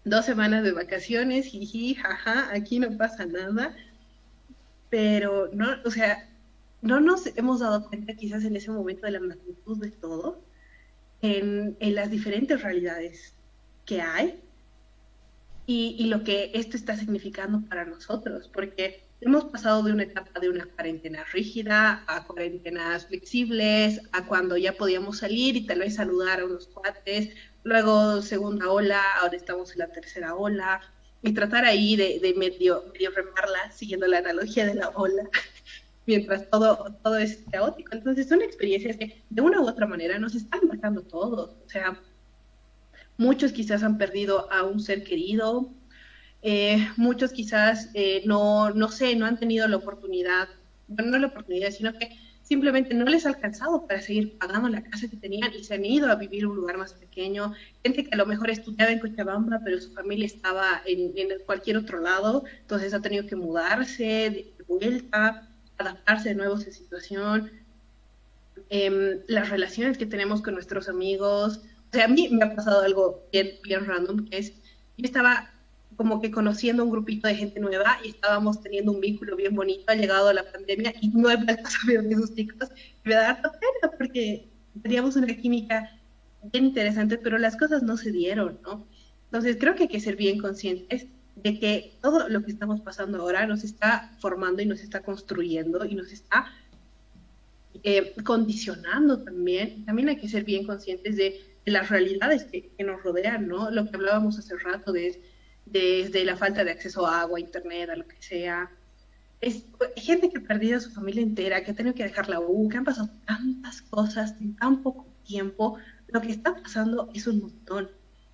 2 semanas de vacaciones, jiji, jaja, aquí no pasa nada, pero no, o sea, no nos hemos dado cuenta quizás en ese momento de la magnitud de todo, en las diferentes realidades que hay y lo que esto está significando para nosotros, porque hemos pasado de una etapa de una cuarentena rígida a cuarentenas flexibles, a cuando ya podíamos salir y tal vez saludar a unos cuates, luego segunda ola, ahora estamos en la tercera ola, y tratar ahí de medio remarla, siguiendo la analogía de la ola, mientras todo es caótico. Entonces son experiencias que de una u otra manera nos están marcando todos. O sea, muchos quizás han perdido a un ser querido, muchos quizás no sé, no han tenido la oportunidad, bueno, no la oportunidad, sino que simplemente no les ha alcanzado para seguir pagando la casa que tenían y se han ido a vivir a un lugar más pequeño. Gente que a lo mejor estudiaba en Cochabamba, pero su familia estaba en cualquier otro lado, entonces ha tenido que mudarse de vuelta, adaptarse de nuevo a esa situación. Las relaciones que tenemos con nuestros amigos. O sea, a mí me ha pasado algo bien random, que es, yo estaba como que conociendo un grupito de gente nueva y estábamos teniendo un vínculo bien bonito, ha llegado la pandemia y no he vuelto a saber de esos chicos. Me da harta pena porque teníamos una química bien interesante, pero las cosas no se dieron, ¿no? Entonces creo que hay que ser bien conscientes de que todo lo que estamos pasando ahora nos está formando y nos está construyendo y nos está condicionando también. También hay que ser bien conscientes de las realidades que nos rodean, ¿no? Lo que hablábamos hace rato desde la falta de acceso a agua, internet, a lo que sea. Es gente que ha perdido a su familia entera, que ha tenido que dejar la U, que han pasado tantas cosas en tan poco tiempo. Lo que está pasando es un montón.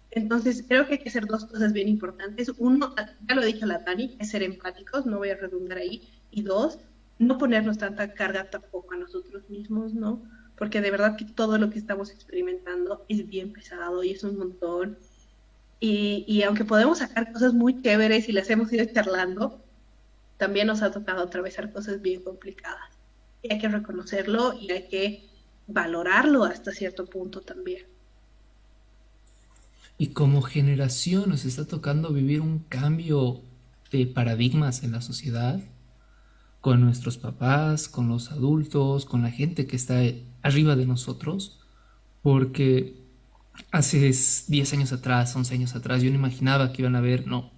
Entonces, creo que hay que hacer dos cosas bien importantes. Uno, ya lo ha dicho la Dani, es ser empáticos, no voy a redundar ahí. Y dos, no ponernos tanta carga tampoco a nosotros mismos, ¿no? Porque de verdad que todo lo que estamos experimentando es bien pesado y es un montón. Y aunque podemos sacar cosas muy chéveres y las hemos ido charlando, también nos ha tocado atravesar cosas bien complicadas. Y hay que reconocerlo y hay que valorarlo hasta cierto punto también. Y como generación nos está tocando vivir un cambio de paradigmas en la sociedad, con nuestros papás, con los adultos, con la gente que está arriba de nosotros, porque hace 10 años atrás, 11 años atrás, yo no imaginaba que iban a haber, no,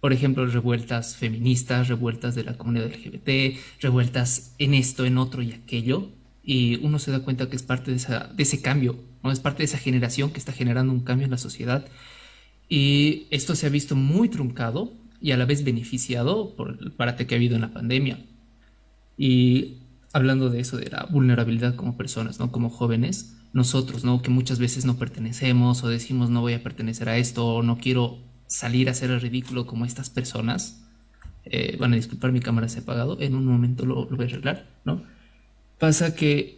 por ejemplo, revueltas feministas, revueltas de la comunidad LGBT, revueltas en esto, en otro y aquello, y uno se da cuenta que es parte de ese cambio, ¿no? Es parte de esa generación que está generando un cambio en la sociedad, y esto se ha visto muy truncado y a la vez beneficiado por el parate que ha habido en la pandemia. Y hablando de eso, de la vulnerabilidad como personas, ¿no? Como jóvenes, nosotros, ¿no? Que muchas veces no pertenecemos o decimos no voy a pertenecer a esto o no quiero salir a hacer el ridículo como estas personas. Van a disculpar, mi cámara se ha apagado, en un momento lo voy a arreglar, ¿no? Pasa que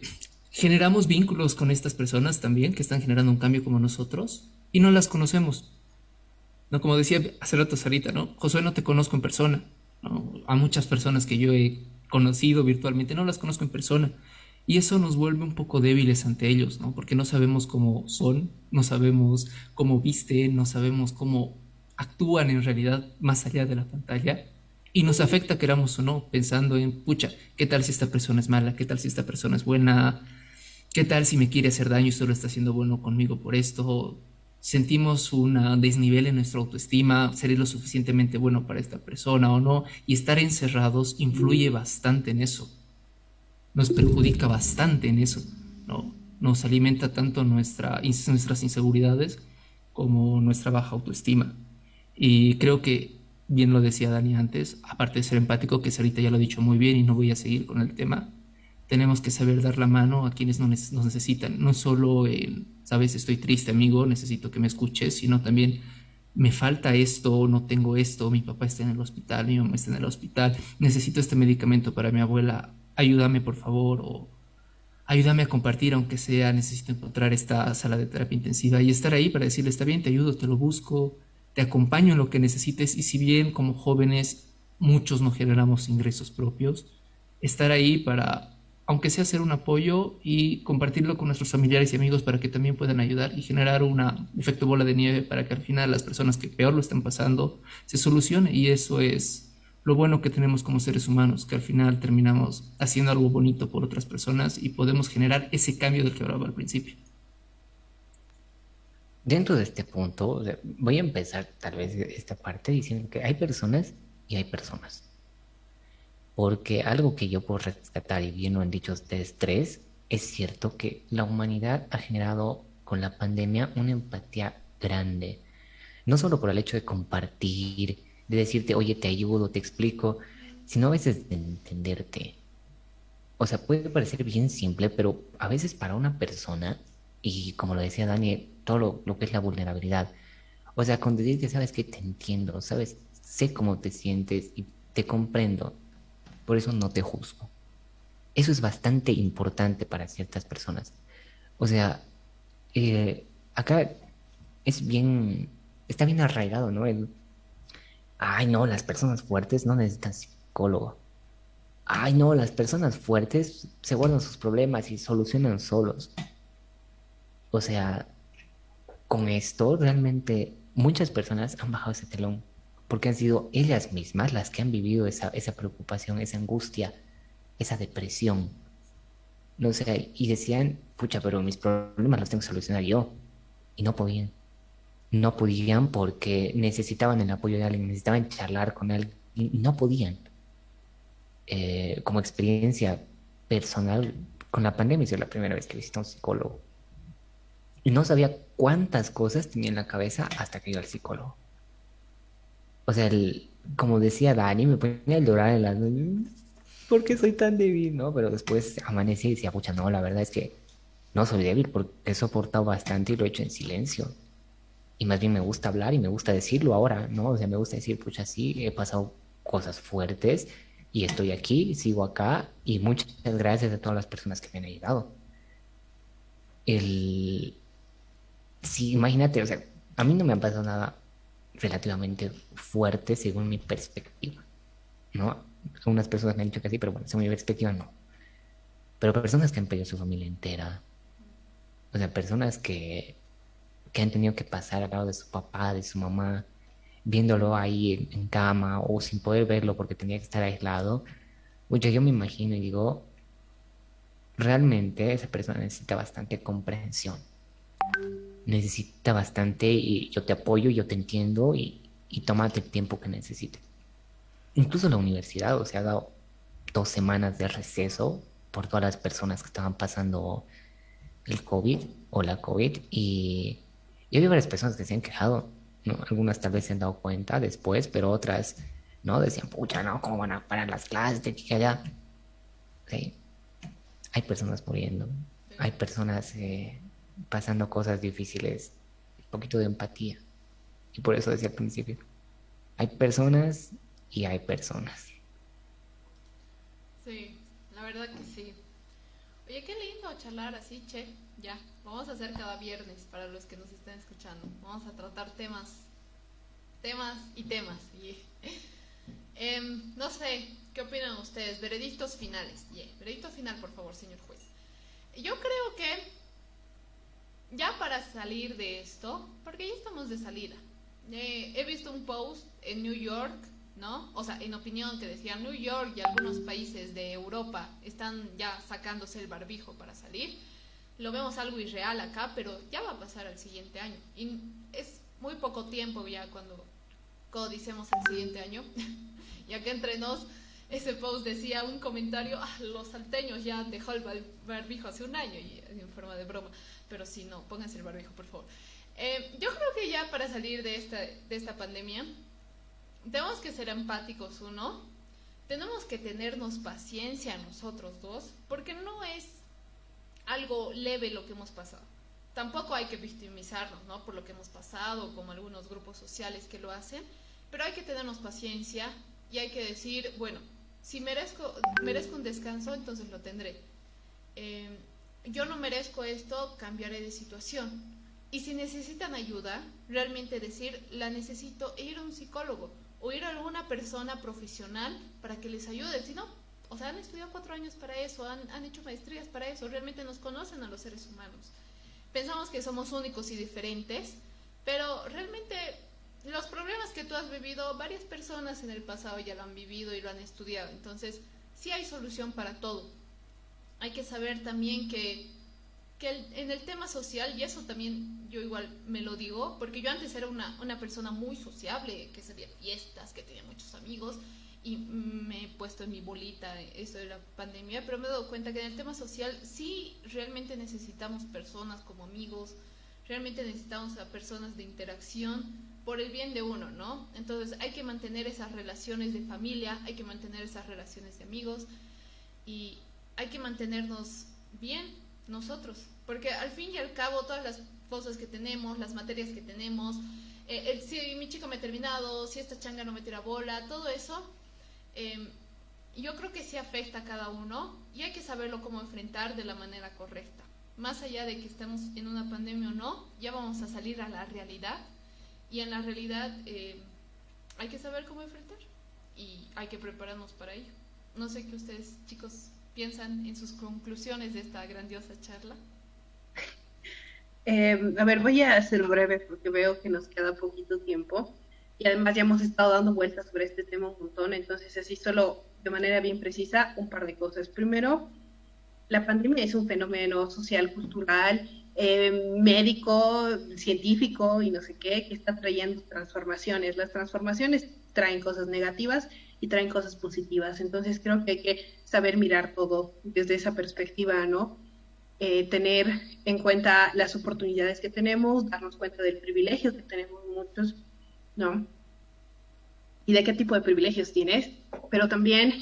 generamos vínculos con estas personas también que están generando un cambio como nosotros y no las conocemos. ¿No? Como decía hace rato Sarita, ¿no? Josué, no te conozco en persona, ¿no? A muchas personas que yo he conocido virtualmente no las conozco en persona y eso nos vuelve un poco débiles ante ellos, ¿no? Porque no sabemos cómo son, no sabemos cómo visten, no sabemos cómo actúan en realidad más allá de la pantalla y nos afecta, queramos o no, pensando en, pucha, ¿qué tal si esta persona es mala? ¿Qué tal si esta persona es buena? ¿Qué tal si me quiere hacer daño y solo está haciendo bueno conmigo por esto? Sentimos un desnivel en nuestra autoestima, seré lo suficientemente bueno para esta persona o no, y estar encerrados influye bastante en eso, nos perjudica bastante en eso, ¿no? Nos alimenta tanto nuestras inseguridades como nuestra baja autoestima. Y creo que, bien lo decía Dani antes, aparte de ser empático, que ahorita ya lo he dicho muy bien y no voy a seguir con el tema, tenemos que saber dar la mano a quienes nos necesitan, no solo en, sabes, estoy triste amigo, necesito que me escuches, sino también me falta esto, no tengo esto, mi papá está en el hospital, mi mamá está en el hospital, necesito este medicamento para mi abuela, ayúdame por favor, o ayúdame a compartir, aunque sea, necesito encontrar esta sala de terapia intensiva y estar ahí para decirle, está bien, te ayudo, te lo busco, te acompaño en lo que necesites. Y si bien como jóvenes muchos no generamos ingresos propios, estar ahí para aunque sea hacer un apoyo y compartirlo con nuestros familiares y amigos para que también puedan ayudar y generar un efecto bola de nieve para que al final las personas que peor lo están pasando se solucione. Y eso es lo bueno que tenemos como seres humanos, que al final terminamos haciendo algo bonito por otras personas y podemos generar ese cambio del que hablaba al principio. Dentro de este punto, o sea, voy a empezar tal vez esta parte diciendo que hay personas y hay personas. Porque algo que yo puedo rescatar, y bien lo han dicho ustedes tres, es cierto que la humanidad ha generado con la pandemia una empatía grande. No solo por el hecho de compartir, de decirte, oye, te ayudo, te explico, sino a veces de entenderte. O sea, puede parecer bien simple, pero a veces para una persona, y como lo decía Dani, todo lo que es la vulnerabilidad, o sea, con decirte, sabes que te entiendo, sabes, sé cómo te sientes y te comprendo, por eso no te juzgo. Eso es bastante importante para ciertas personas. O sea, acá es bien, está bien arraigado, ¿no? Ay, no, las personas fuertes no necesitan psicólogo. Ay, no, las personas fuertes se guardan sus problemas y solucionan solos. O sea, con esto realmente muchas personas han bajado ese telón porque han sido ellas mismas las que han vivido esa preocupación, esa angustia, esa depresión. No sé, y decían, pucha, pero mis problemas los tengo que solucionar yo. Y no podían. No podían porque necesitaban el apoyo de alguien, necesitaban charlar con alguien y no podían. Como experiencia personal, con la pandemia fue la primera vez que visité a un psicólogo. Y no sabía cuántas cosas tenía en la cabeza hasta que iba al psicólogo. O sea, como decía Dani, me ponía a llorar en las noches. ¿Por qué soy tan débil? ¿No? Pero después amanecí y decía, pucha, no, la verdad es que no soy débil porque he soportado bastante y lo he hecho en silencio. Y más bien me gusta hablar y me gusta decirlo ahora, ¿no? O sea, me gusta decir, pucha, sí, he pasado cosas fuertes y estoy aquí, sigo acá y muchas gracias a todas las personas que me han ayudado. El... Sí, imagínate, o sea, a mí no me ha pasado nada relativamente fuerte según mi perspectiva, ¿no? Algunas personas me han dicho que sí, pero bueno, según mi perspectiva no. Pero personas que han perdido su familia entera, o sea, personas que han tenido que pasar al lado de su papá, de su mamá, viéndolo ahí en cama o sin poder verlo porque tenía que estar aislado, oye, yo me imagino y digo, realmente esa persona necesita bastante comprensión, necesita bastante y yo te apoyo, yo te entiendo y tómate el tiempo que necesites. Incluso la universidad, o sea, ha dado 2 semanas de receso por todas las personas que estaban pasando el COVID o la COVID y había varias personas que se han quejado, ¿no? Algunas tal vez se han dado cuenta después, pero otras, ¿no? Decían, pucha, ¿no? ¿Cómo van a parar las clases de aquí que allá? Sí, hay personas muriendo, hay personas pasando cosas difíciles, un poquito de empatía. Y por eso decía al principio, hay personas y hay personas. Sí, la verdad que sí. Oye, qué lindo charlar así, che. Ya, vamos a hacer cada viernes para los que nos estén escuchando. Vamos a tratar temas y temas. Y, no sé, ¿qué opinan ustedes? Veredictos finales. Veredicto final, por favor, señor juez. Yo creo que ya para salir de esto, porque ya estamos de salida. He visto un post en New York, ¿no? O sea, en opinión que decía New York y algunos países de Europa están ya sacándose el barbijo para salir. Lo vemos algo irreal acá, pero ya va a pasar al siguiente año. Y es muy poco tiempo ya cuando codicemos el siguiente año. Ya que entre nos, ese post decía un comentario, los salteños ya han dejado el barbijo hace un año, y en forma de broma. Pero sí, no, pónganse el barbijo, por favor. Yo creo que ya para salir de esta pandemia, tenemos que ser empáticos, uno. Tenemos que tenernos paciencia nosotros dos, porque no es algo leve lo que hemos pasado. Tampoco hay que victimizarnos, ¿no? Por lo que hemos pasado, como algunos grupos sociales que lo hacen, pero hay que tenernos paciencia y hay que decir, bueno, si merezco un descanso, entonces lo tendré. Yo no merezco esto, cambiaré de situación. Y si necesitan ayuda, realmente decir, la necesito, e ir a un psicólogo o ir a alguna persona profesional para que les ayude. Si no, o sea, han estudiado 4 años para eso, han hecho maestrías para eso, realmente nos conocen a los seres humanos. Pensamos que somos únicos y diferentes, pero realmente los problemas que tú has vivido, varias personas en el pasado ya lo han vivido y lo han estudiado, entonces sí hay solución para todo. Hay que saber también que en el tema social, y eso también yo igual me lo digo, porque yo antes era una persona muy sociable, que salía a fiestas, que tenía muchos amigos, y me he puesto en mi bolita esto de la pandemia, pero me he dado cuenta que en el tema social sí realmente necesitamos personas como amigos, realmente necesitamos a personas de interacción por el bien de uno, ¿no? Entonces hay que mantener esas relaciones de familia, hay que mantener esas relaciones de amigos y hay que mantenernos bien nosotros, porque al fin y al cabo todas las cosas que tenemos, las materias que tenemos, si mi chico me ha terminado, si esta changa no me tira bola, todo eso, yo creo que sí afecta a cada uno y hay que saberlo cómo enfrentar de la manera correcta. Más allá de que estemos en una pandemia o no, ya vamos a salir a la realidad y en la realidad hay que saber cómo enfrentar y hay que prepararnos para ello. No sé qué ustedes, chicos, piensan en sus conclusiones de esta grandiosa charla. A ver, voy a ser breve porque veo que nos queda poquito tiempo y además ya hemos estado dando vueltas sobre este tema un montón, entonces así solo de manera bien precisa un par de cosas. Primero, la pandemia es un fenómeno social, cultural, médico, científico y no sé qué, que está trayendo transformaciones. Las transformaciones traen cosas negativas y traen cosas positivas, entonces creo que hay que saber mirar todo desde esa perspectiva, ¿no? Tener en cuenta las oportunidades que tenemos, darnos cuenta del privilegio que tenemos muchos, ¿no? Y de qué tipo de privilegios tienes, pero también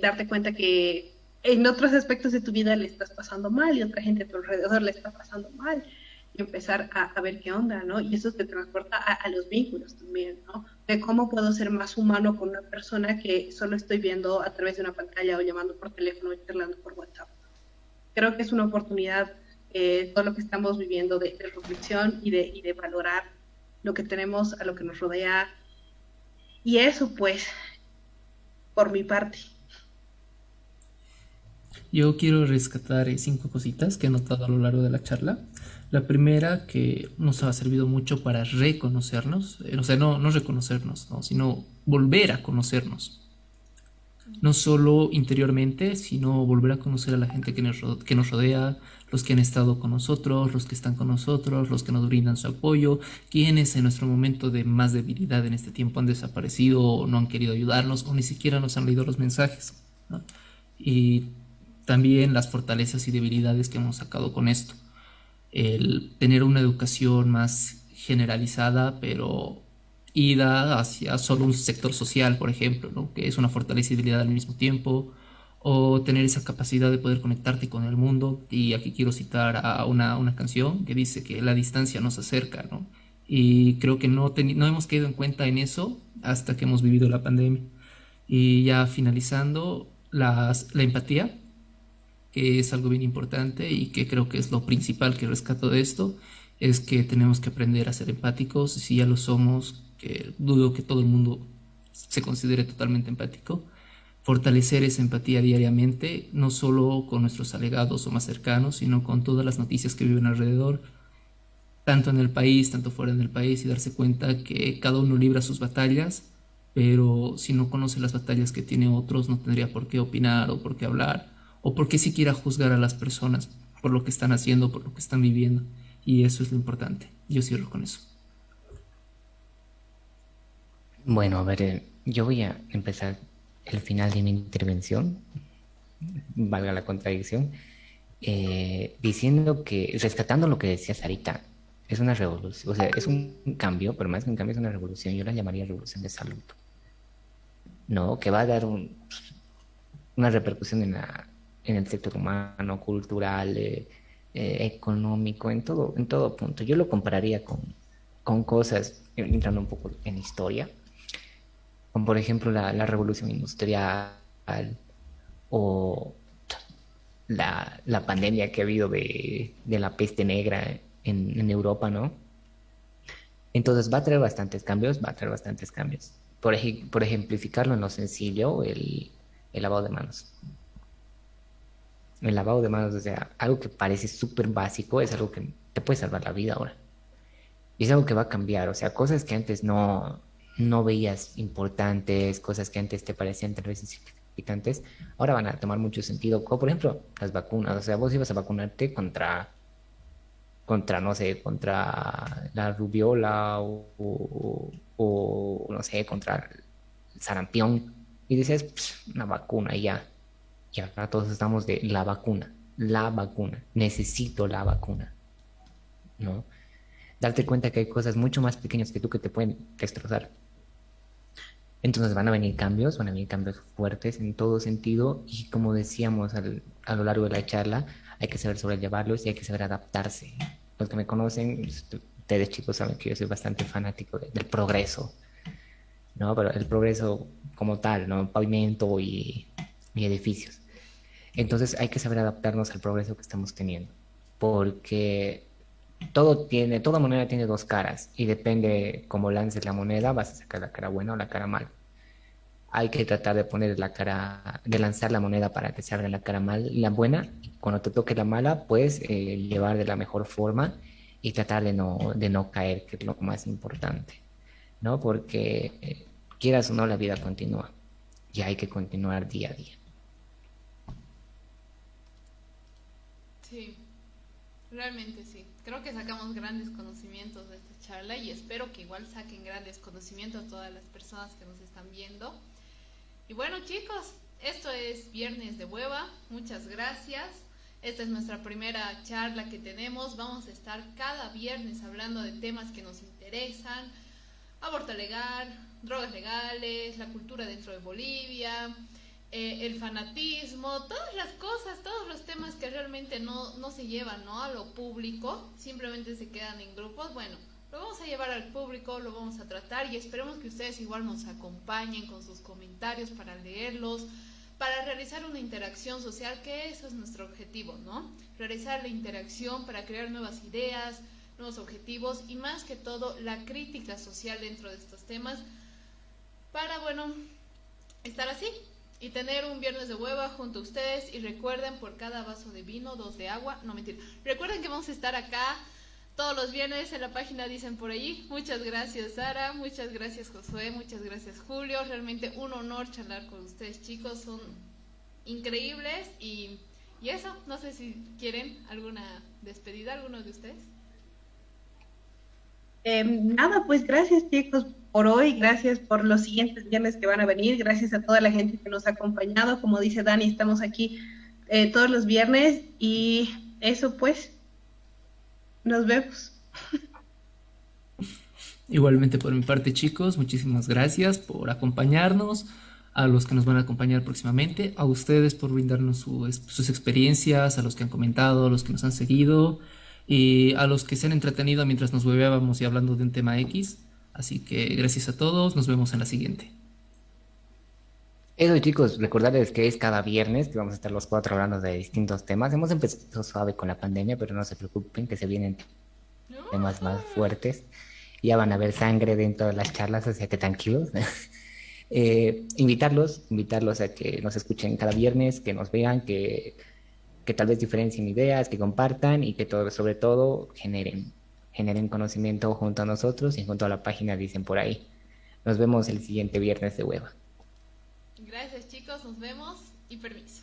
darte cuenta que en otros aspectos de tu vida le estás pasando mal y otra gente a tu alrededor le está pasando mal y empezar a ver qué onda, ¿no? Y eso te transporta a los vínculos también, ¿no? De cómo puedo ser más humano con una persona que solo estoy viendo a través de una pantalla o llamando por teléfono o charlando por WhatsApp. Creo que es una oportunidad, todo lo que estamos viviendo de reflexión y de valorar lo que tenemos, a lo que nos rodea. Y eso, pues, por mi parte. Yo quiero rescatar 5 cositas que he notado a lo largo de la charla. La primera, que nos ha servido mucho para reconocernos, o sea, no reconocernos, ¿no? Sino volver a conocernos. No solo interiormente, sino volver a conocer a la gente que nos rodea, los que han estado con nosotros, los que están con nosotros, los que nos brindan su apoyo, quienes en nuestro momento de más debilidad en este tiempo han desaparecido o no han querido ayudarnos o ni siquiera nos han leído los mensajes, ¿no? Y también las fortalezas y debilidades que hemos sacado con esto. El tener una educación más generalizada, pero ida hacia solo un sector social, por ejemplo, ¿no? Que es una fortaleza y debilidad al mismo tiempo, o tener esa capacidad de poder conectarte con el mundo. Y aquí quiero citar a una canción que dice que la distancia nos acerca, ¿no? Y creo que no hemos caído en cuenta en eso hasta que hemos vivido la pandemia. Y ya finalizando, la empatía, que es algo bien importante y que creo que es lo principal que rescato de esto, es que tenemos que aprender a ser empáticos. Si ya lo somos, que dudo que todo el mundo se considere totalmente empático, fortalecer esa empatía diariamente, no solo con nuestros allegados o más cercanos, sino con todas las noticias que viven alrededor, tanto en el país, tanto fuera del país, y darse cuenta que cada uno libra sus batallas, pero si no conoce las batallas que tiene otros, no tendría por qué opinar o por qué hablar, o por qué siquiera juzgar a las personas por lo que están haciendo, por lo que están viviendo. Y eso es lo importante. Yo cierro con eso. Bueno, a ver, yo voy a empezar el final de mi intervención, valga la contradicción, diciendo que, rescatando lo que decía Sarita, es una revolución, o sea, es un cambio, pero más que un cambio es una revolución. Yo la llamaría revolución de salud, ¿no? Que va a dar una repercusión en el sector humano, cultural, económico, en todo punto. Yo lo compararía con cosas, entrando un poco en historia, como por ejemplo la revolución industrial o la pandemia que ha habido de la peste negra en Europa, ¿no? Entonces va a traer bastantes cambios, Por ejemplificarlo en lo sencillo, el lavado de manos. El lavado de manos, o sea, algo que parece súper básico, es algo que te puede salvar la vida ahora. Y es algo que va a cambiar, o sea, cosas que antes no veías importantes, cosas que antes te parecían tal vez insignificantes, ahora van a tomar mucho sentido, como por ejemplo las vacunas, o sea, vos ibas a vacunarte contra no sé, contra la rubiola o, no sé, contra el sarampión, y decías, "Pss, una vacuna y ya, y ahora todos estamos de la vacuna, necesito la vacuna, ¿no? Darte cuenta que hay cosas mucho más pequeñas que tú que te pueden destrozar. Entonces van a venir cambios fuertes en todo sentido y como decíamos a lo largo de la charla, hay que saber sobrellevarlos y hay que saber adaptarse. Los que me conocen, ustedes chicos saben que yo soy bastante fanático del progreso, ¿no? Pero el progreso como tal, ¿no? Pavimento y edificios. Entonces hay que saber adaptarnos al progreso que estamos teniendo, porque toda moneda tiene dos caras y depende cómo lances la moneda, vas a sacar la cara buena o la cara mala. Hay que tratar de poner la cara, de lanzar la moneda para que se abra la cara mal, la buena, y cuando te toque la mala, pues llevar de la mejor forma y tratar de no caer, que es lo más importante, ¿no? Porque quieras o no, la vida continúa y hay que continuar día a día. Sí, realmente sí. Creo que sacamos grandes conocimientos de esta charla y espero que igual saquen grandes conocimientos todas las personas que nos están viendo. Y bueno, chicos, esto es Viernes de Hueva. Muchas gracias. Esta es nuestra primera charla que tenemos. Vamos a estar cada viernes hablando de temas que nos interesan. Aborto legal, drogas legales, la cultura dentro de Bolivia, el fanatismo, todas las cosas, todos los temas que realmente no se llevan, ¿no?, a lo público, simplemente se quedan en grupos. Bueno, lo vamos a llevar al público, lo vamos a tratar y esperemos que ustedes igual nos acompañen con sus comentarios para leerlos, para realizar una interacción social, que eso es nuestro objetivo, ¿no? Realizar la interacción para crear nuevas ideas, nuevos objetivos y más que todo la crítica social dentro de estos temas para, bueno, estar así y tener un viernes de hueva junto a ustedes. Y recuerden, por cada vaso de vino, 2 de agua. No, mentira. Recuerden que vamos a estar acá todos los viernes en la página Dicen por allí. Muchas gracias, Sara. Muchas gracias, Josué. Muchas gracias, Julio. Realmente un honor charlar con ustedes, chicos. Son increíbles. Y eso, no sé si quieren alguna despedida, alguno de ustedes. Nada, pues gracias chicos por hoy, gracias por los siguientes viernes que van a venir, gracias a toda la gente que nos ha acompañado. Como dice Dani, estamos aquí todos los viernes y eso pues, nos vemos. Igualmente por mi parte, chicos, muchísimas gracias por acompañarnos, a los que nos van a acompañar próximamente, a ustedes por brindarnos sus experiencias, a los que han comentado, a los que nos han seguido y a los que se han entretenido mientras nos hueveábamos y hablando de un tema X. Así que gracias a todos, nos vemos en la siguiente. Eso chicos, recordarles que es cada viernes que vamos a estar los cuatro hablando de distintos temas. Hemos empezado suave con la pandemia, pero no se preocupen que se vienen temas más fuertes. Ya van a ver sangre dentro de las charlas, así que tranquilos. Invitarlos a que nos escuchen cada viernes, que nos vean, que tal vez diferencien ideas, que compartan y que sobre todo generen conocimiento junto a nosotros y junto a la página Dicen por ahí. Nos vemos el siguiente viernes de hueva. Gracias chicos, nos vemos y permiso.